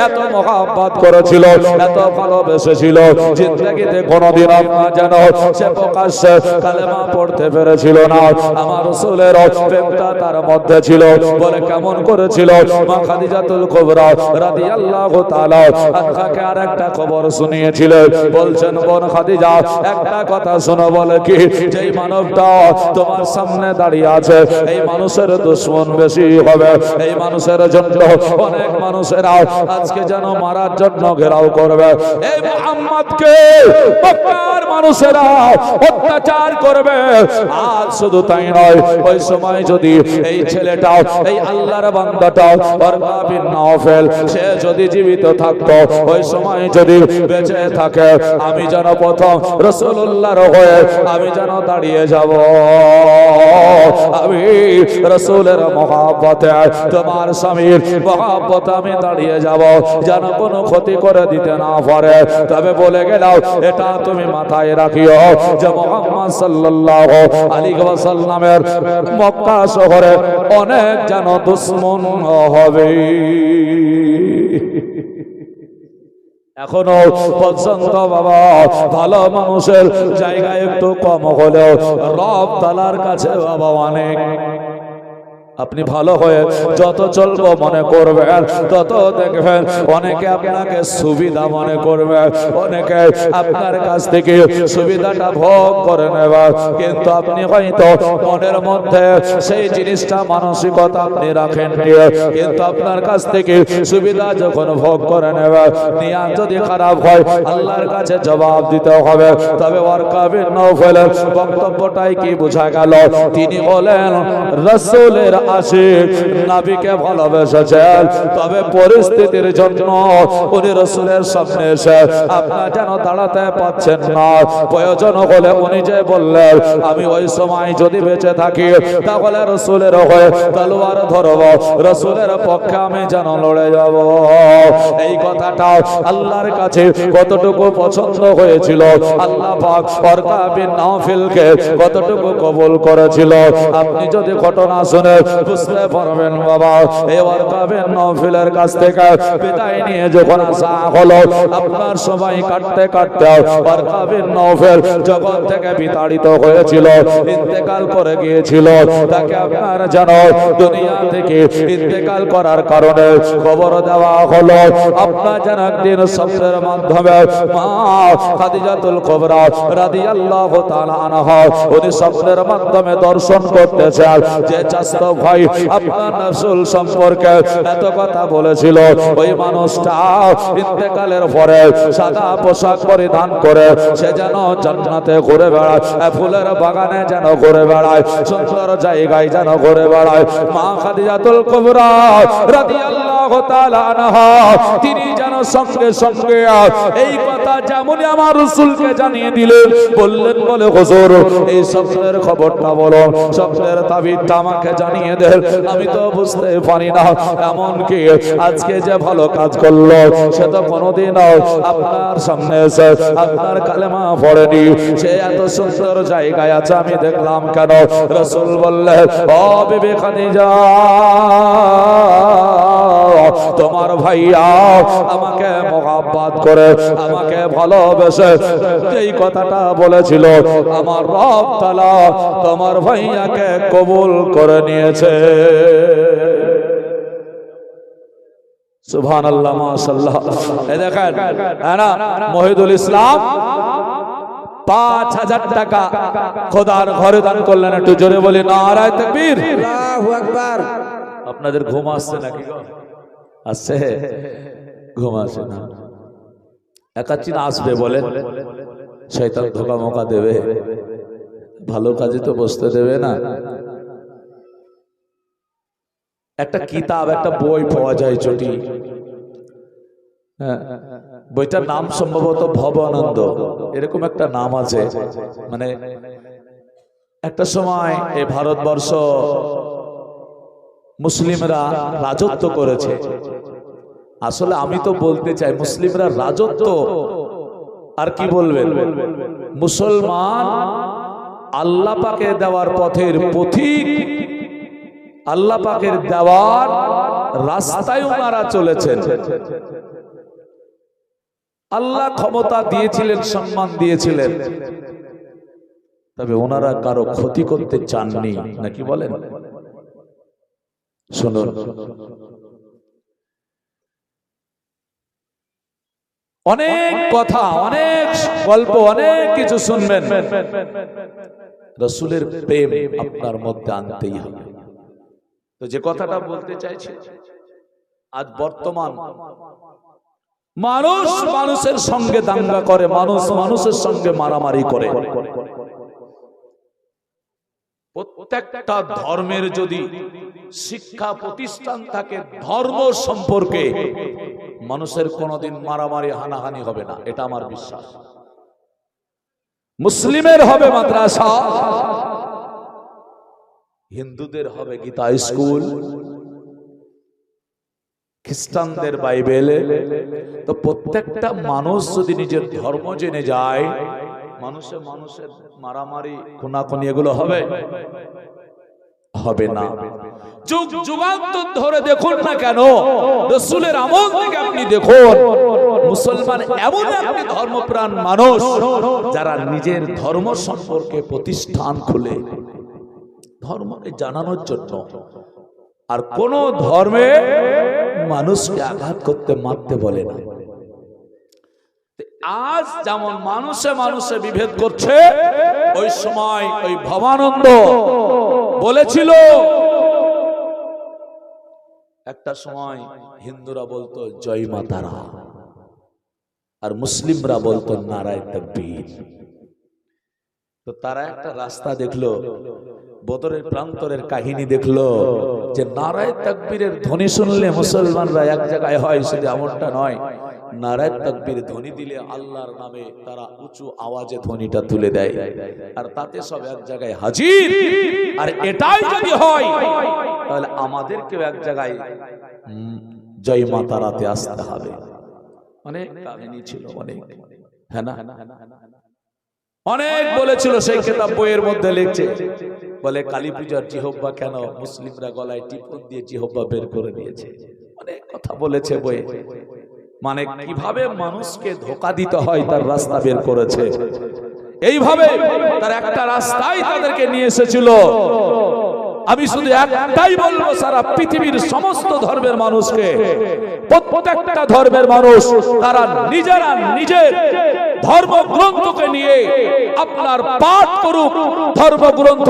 এত মহব্বত করেছিল, এত ভালোবেসেছিল, জিন্দেগিতে কোনোদিন আপনা যেন সে প্রকাশ্যে কালেমা পড়তে পেরেছিল না। আমার রাসূলের প্রেমটা তার মধ্যে ছিল। বলে কেমন করেছিল? মা খাদিজাতুল কুবরা রাদিয়াল্লাহু তাআলা আনহাকে আরেকটা খবর শুনিয়েছিলেন। বলছেন বোন খাদিজা একটা কথা শোনো। বলে কি? যেই মানবটা তোমার সামনে দাঁড়িয়ে আছে এই মানুষের দুশমন বেশি হবে, এই মানুষের জন্য অনেক মানুষেরা আজকে যেন মারার জন্য ঘেরাও করবে, এই মুহাম্মদকে মক্কার মানুষেরা অত্যাচার করবে। আর শুধু তাই নয়, ওই সময় যদি এই ছেলেটা এই আল্লাহর বান্দাটা ওয়ারকা বিন নওফেল সে যদি জীবিত থাকতো, ওই সময় যদি বেঁচে থাকে, আমি যেন প্রথম রাসূলুল্লাহর হয়ে আমি যেন দাঁড়িয়ে যাব, আমি রাসূলের মহব্বতে তোমার স্বামীর মহব্বতে আমি দাঁড়িয়ে যাব, যেন কোনো ক্ষতি করে দিতে না পারে। তবে বলে গেলাম এটা তুমি মাথায় রাখিও যে মুহাম্মদ সাল্লাল্লাহু আলাইহি ওয়াসাল্লামের মক্কা শহরে অনেক যেন দুশমন হবে। এখনো পর্যন্ত বাবা ভালো মানুষের জায়গা একটু কম হলেও রব তাআলার কাছে বাবা অনেক। আপনি ভালো হয়ে যত চলবো মনে করবেন, তত দেখবেন অনেকে আপনাকে সুবিধা মনে করবে, অনেকে আপনার কাছ থেকে সুবিধাটা ভোগ করে নেবে, কিন্তু আপনি হয়তো মনের মধ্যে সেই জিনিসটা মানসিকতা আপনি রাখেন, কিন্তু আপনার কাছ থেকে সুবিধা যখন ভোগ করে নেবে, নিয়ত যদি খারাপ হয় আল্লাহর কাছে জবাব দিতে হবে। তবে ওয়ারকা বিন নওফেলের বক্তব্যটাই কি বোঝা গেল? তিনি বলেন রাসূলের আশিক, নবীকে ভালোবেসেছেন, তবে পরিস্থিতির জন্য উনি রাসূলের সামনে এসে আপনি যেন দাঁড়াতে পাচ্ছেন না। প্রয়োজন হলে উনি যে বললেন আমি ওই সময় যদি বেঁচে থাকি তাহলে রাসূলের হয়ে তলোয়ার ধরব, রাসূলের পক্ষে আমি যেন লড়ে যাব। এই কথাটা আল্লাহর কাছে কতটুকু পছন্দ হয়েছিল, আল্লাহ পাক ওয়ারকা বিন নওফেলকে কতটুকু কবুল করেছিল, আপনি যদি ঘটনা শুনে বুঝতে পারবেন বাবা। এই ওয়ারকা বিন নওফেলের কাছ থেকে বিদায় নিয়ে যখন আসা হলো, আপনার সময় কাটতে কাটতে ওয়ারকা বিন নওফেল জগৎ থেকে বিতাড়িত হয়েছিল, ইন্তেকাল করে গিয়েছিল। তাকে আপনার যেন দুনিয়া থেকে ইন্তেকাল করার কারণে খবর দেওয়া হলো। আপনার যেন একদিন স্বপ্নের মাধ্যমে মা খাদিজাতুল কুবরা রাদিয়াল্লাহু তাআলা আনহা উনি স্বপ্নের মাধ্যমে দর্শন করতেছেন যে চাচা ভাই আপনার রাসূল সম্পর্কে এত কথা বলেছিল, ওই মানুষটা ইন্তেকালের পরে সাদা পোশাক পরিধান করে সে যেন জান্নাতে ঘুরে বেড়ায়, ফুলের বাগানে যেন ঘুরে বেড়ায়, সুন্দর জায়গায় যেন ঘুরে বেড়ায়। মা খাদিজাতুল কুবরা রাদিয়াল্লাহু তাআলা আনহা তিনি যেন সঙ্গে সঙ্গে এই কথা যেমনই আমার রাসূলকে জানিয়ে দিলেন, বললেন বলে হুজুর এই স্বপ্নের খবরটা বলো, স্বপ্নের তাবিরটা আমাকে জানিয়ে দেন, আমি তো বুঝতে পারি না। এমন কি আজকে যে ভালো কাজ করলো সে তো কোনোদিন আপনার সামনে এসে আপনার কালেমা পড়েনি, সে এত সুন্দর জায়গায় আছে আমি দেখলাম কেন? রাসূল বললেন ও বিবি খাদিজা, তোমার ভাইয়া আমাকে মহব্বত করে আমাকে ভালোবেসে এই কথাটা বলেছিল, আমার রব তাআলা তোমার ভাইয়াকে কবুল করে নিয়েছে। সুবহানাল্লাহ, মাশাআল্লাহ। এই দেখেন না মহিদুল ইসলাম 5000 টাকা খোদার ঘরে দান করলেন। একটু জোরে বলি নারায়ে তাকবীর, আল্লাহু আকবার। আপনাদের ঘুম আসছে নাকি? আসছে? ঘুম আসে না। একাচিন আসবে বলেন, শয়তান ধোকা মোকা দেবে, ভালো কাজে তো বসতে দেবে না। একটা কিতাব, একটা বই পাওয়া যায় চটি, বইটার নাম সম্ভবত ভবানন্দ, এরকম একটা নাম আছে। মানে একটা সময় এই ভারতবর্ষ মুসলিমরা রাজত্ব করেছে। আসলে আমি তো বলতে চাই মুসলিমরা রাজত্ব আর কি বলবেন, মুসলমান আল্লাহ পাকে দেওয়ার পথের পথিক, আল্লাহ পাকের দেওয়ার রাস্তায় ওনারা চলেছেন। আল্লাহ ক্ষমতা দিয়েছিলেন, সম্মান দিয়েছিলেন, তবে ওনারা কারো ক্ষতি করতে চাননি, নাকি বলেন? শুনুন, অনেক কথা, অনেক গল্প, অনেক কিছু শুনবেন, রাসূলের প্রেম আপনার মধ্যে আনতেই হবে। তো যে কথাটা বলতে চাইছি, আজ বর্তমান মানুষ মানুষের সঙ্গে দাঙ্গা করে, মানুষ মানুষের সঙ্গে মারামারি করে। প্রত্যেকটা ধর্মের যদি শিক্ষা প্রতিষ্ঠান থাকে ধর্ম সম্পর্কে, মানুষের কোনোদিন মারামারি হানাহানি হবে না, এটা আমার বিশ্বাস। মুসলিমের হবে মাদ্রাসা, হিন্দুদের হবে গীতা স্কুল, খ্রিস্টানদের বাইবেল। তো প্রত্যেকটা মানুষ যদি নিজের ধর্ম জেনে যায়, মানুষের মানুষের মারামারি খুনাখুনি এগুলো হবে হবে না। যুগ যুগান্তর ধরে দেখুন না কেন, রাসূলের আমল থেকে আপনি দেখুন, মুসলমান এমন একটি ধর্মপ্রাণ মানুষ যারা নিজের ধর্ম সম্পর্কে প্রতিষ্ঠান খুলে ধর্মকে জানানোর জন্য, আর কোন ধর্মে মানুষকে আঘাত করতে, মারতে বলে না। আজ যেমন মানুষে মানুষে বিভেদ করছে, ওই সময় ওই ভবানন্দ বলেছিল, একটা সময় হিন্দুরা বলতো জয় মা তারা, আর মুসলিমরা বলতো নারায়ে তাকবীর। তো তারা একটা রাস্তা দেখলো, বদরের প্রান্তরের কাহিনী দেখলো, যে নারায়ে তাকবীরের ধ্বনি শুনলে মুসলমানরা এক জায়গায় হয়, শুধু এমনটা নয়, নারায়ে তাকবীর ধ্বনি দিলে আল্লাহর নামে তারা উঁচু আওয়াজে ধ্বনিটা তুলে দেয়, আর তাতে সব এক জায়গায় হাজির। আর এটাই যদি হয়, তাহলে আমাদেরকেও এক জায়গায় জয় মা তারাতে আসতে হবে। অনেক কাহিনী ছিল, অনেক, হ্যাঁ না, অনেক বলেছিল। সেই কিতাব বইয়ের মধ্যে লিখছে, বলে কালী পূজার জিহ্বা কেন মুসলিমরা গলায় টিপন দিয়ে জিহ্বা বের করে দিয়েছে, অনেক কথা বলেছে বইয়ে। মানে কিভাবে মানুষকে ধোঁকা দিতে হয় তার রাস্তা বের করেছে। এইভাবে তার একটা রাস্তাই তাদেরকে নিয়ে এসেছিল। আমি শুধু একটাই বলবো, সারা পৃথিবীর সমস্ত ধর্মের মানুষকে, প্রত্যেকটা ধর্মের মানুষ তারা নিজেরা নিজের ধর্মগ্রন্থকে নিয়ে আপনার পাঠ করুক, ধর্মগ্রন্থ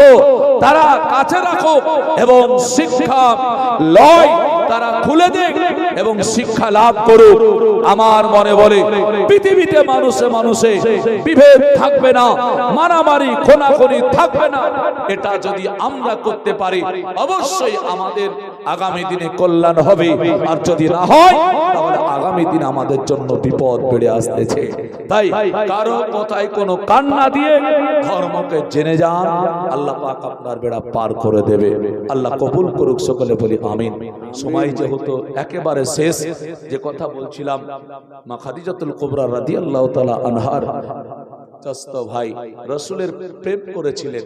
তারা কাছে রাখুক, এবং শিক্ষা লয় তারা খুলে দেখ এবং শিক্ষা লাভ করুক। আমার মনে বলে পৃথিবীতে মানুষে মানুষে বিভেদ থাকবে না, মারামারি খুনাখুনি থাকবে না। এটা যদি আমরা করতে পারি, অবশ্যই আমাদের আগামী দিনে কল্যাণ হবে। আর যদি না হয়, তাহলে আগামী দিন আমাদের জন্য বিপদ বেড়ে আসতেছে। তাই কারো কথায় কোনো কান না দিয়ে ধর্মকে জেনে যান, আল্লাহ পাক আপনার বেড়া পার করে দেবে। আল্লাহ কবুল করুক, সকলে বলি আমিন। সময় যেহেতু একেবারে শেষ, যে কথা বলছিলাম, মা খাদিজাতুল কুবরা রাদিয়াল্লাহু তাআলা আনহার চাচা ভাই রাসূলের প্রেম করেছিলেন,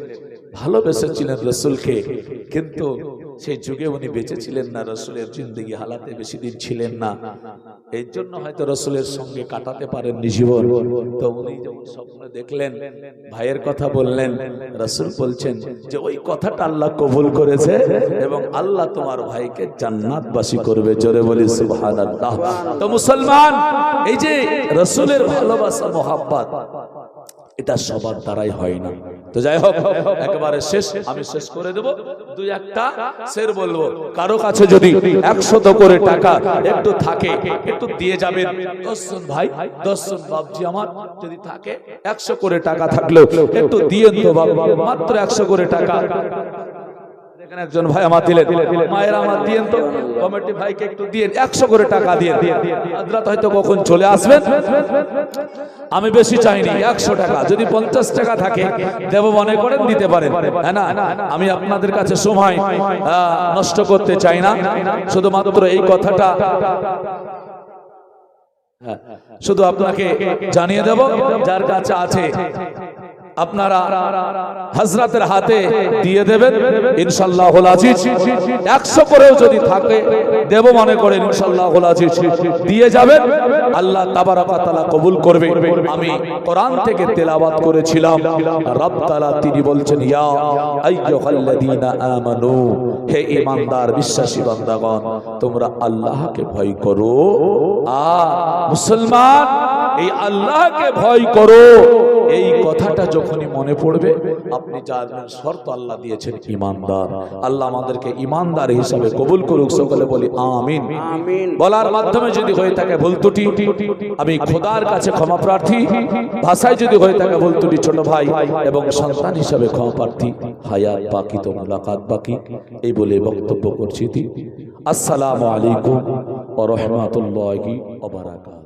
ভালোবেসেছিলেন রাসূলকে, কিন্তু সেই যুগে উনি বেঁচে ছিলেন না, রাসূলের জিন্দেগি হালাতে বেশি দিন ছিলেন না, এই জন্য হয়তো রাসূলের সঙ্গে কাটাতে পারেননি জীবন। তো উনি যখন স্বপ্নে দেখলেন, ভাইয়ের কথা বললেন, রাসূল বলছেন যে ওই কথাটা আল্লাহ কবুল করেছে এবং আল্লাহ তোমার ভাইকে জান্নাতবাসী করবে। জোরে বলি সুবহানাল্লাহ। তো মুসলমান, এই যে রাসূলের ভালোবাসা, মোহাব্বত, এটা সবার দ্বারাই হয় না। তো যাই হোক, একেবারে শেষ, আমি শেষ করে দেব। দুই একটা শের বলবো। কারো কাছে যদি 100 করে টাকা একটু থাকে, একটু দিয়ে যাবেন। 10 জন ভাই, 10 জন বাপজি আমার যদি থাকে 100 করে টাকা থাকলেও একটু দিয়ে তো বাবা, মাত্র 100 করে টাকা। এখানে একজন ভাই আমার দিলেন, মায়ের আমার দিয়েন তো, কমিটি ভাইকে একটু দিয়েন, 100 করে টাকা দিয়ে। হযরত হয়তো কখন চলে আসবেন, আমি বেশি চাইনি, 100 টাকা। যদি 50 টাকা থাকে দেব মনে করেন দিতে পারেন, হ্যাঁ না? আমি আপনাদের কাছে সময় নষ্ট করতে চাই না, শুধুমাত্র এই কথাটা শুধু আপনাকে জানিয়ে দেব, যার কাছে আছে আপনারা হযরতের হাতে দিয়ে দেবেন ইনশাআল্লাহুল আজিজ। 100 করেও যদি থাকে দেব মনে করেন ইনশাআল্লাহুল আজিজ দিয়ে যাবেন, আল্লাহ তাবারাক ওয়া তাআলা কবুল করবে। আমি কোরআন থেকে তেলাওয়াত করেছিলাম, রব তাআলা তিনি বলছেন, ইয়া আইয়ুহাল্লাযীনা আমানু, হে ঈমানদার বিশ্বাসী বান্দাগণ, তোমরা আল্লাহকে ভয় করো। মুসলমান, এই আল্লাহকে ভয় করো, এই কথাটা যখনই মনে পড়বে আপনি জানবেন শর্ত আল্লাহ দিয়েছেন ঈমানদার। আল্লাহ আমাদেরকে ঈমানদার হিসাবে কবুল করুক, সকলে বলি আমিন। বলার মাধ্যমে যদি হয়ে থাকে ভুল ত্রুটি, আমি খোদার কাছে ক্ষমা প্রার্থী। ভাষায় যদি হয়ে থাকে ভুল ত্রুটি, ছোট ভাই এবং সন্তান হিসাবে ক্ষমা প্রার্থী। হায়াত বাকি তো মুলাকাত বাকি, এই বলে বক্তব্য করছি। আসসালামু আলাইকুম ওয়া রাহমাতুল্লাহি ওয়া বারাকাতুহু।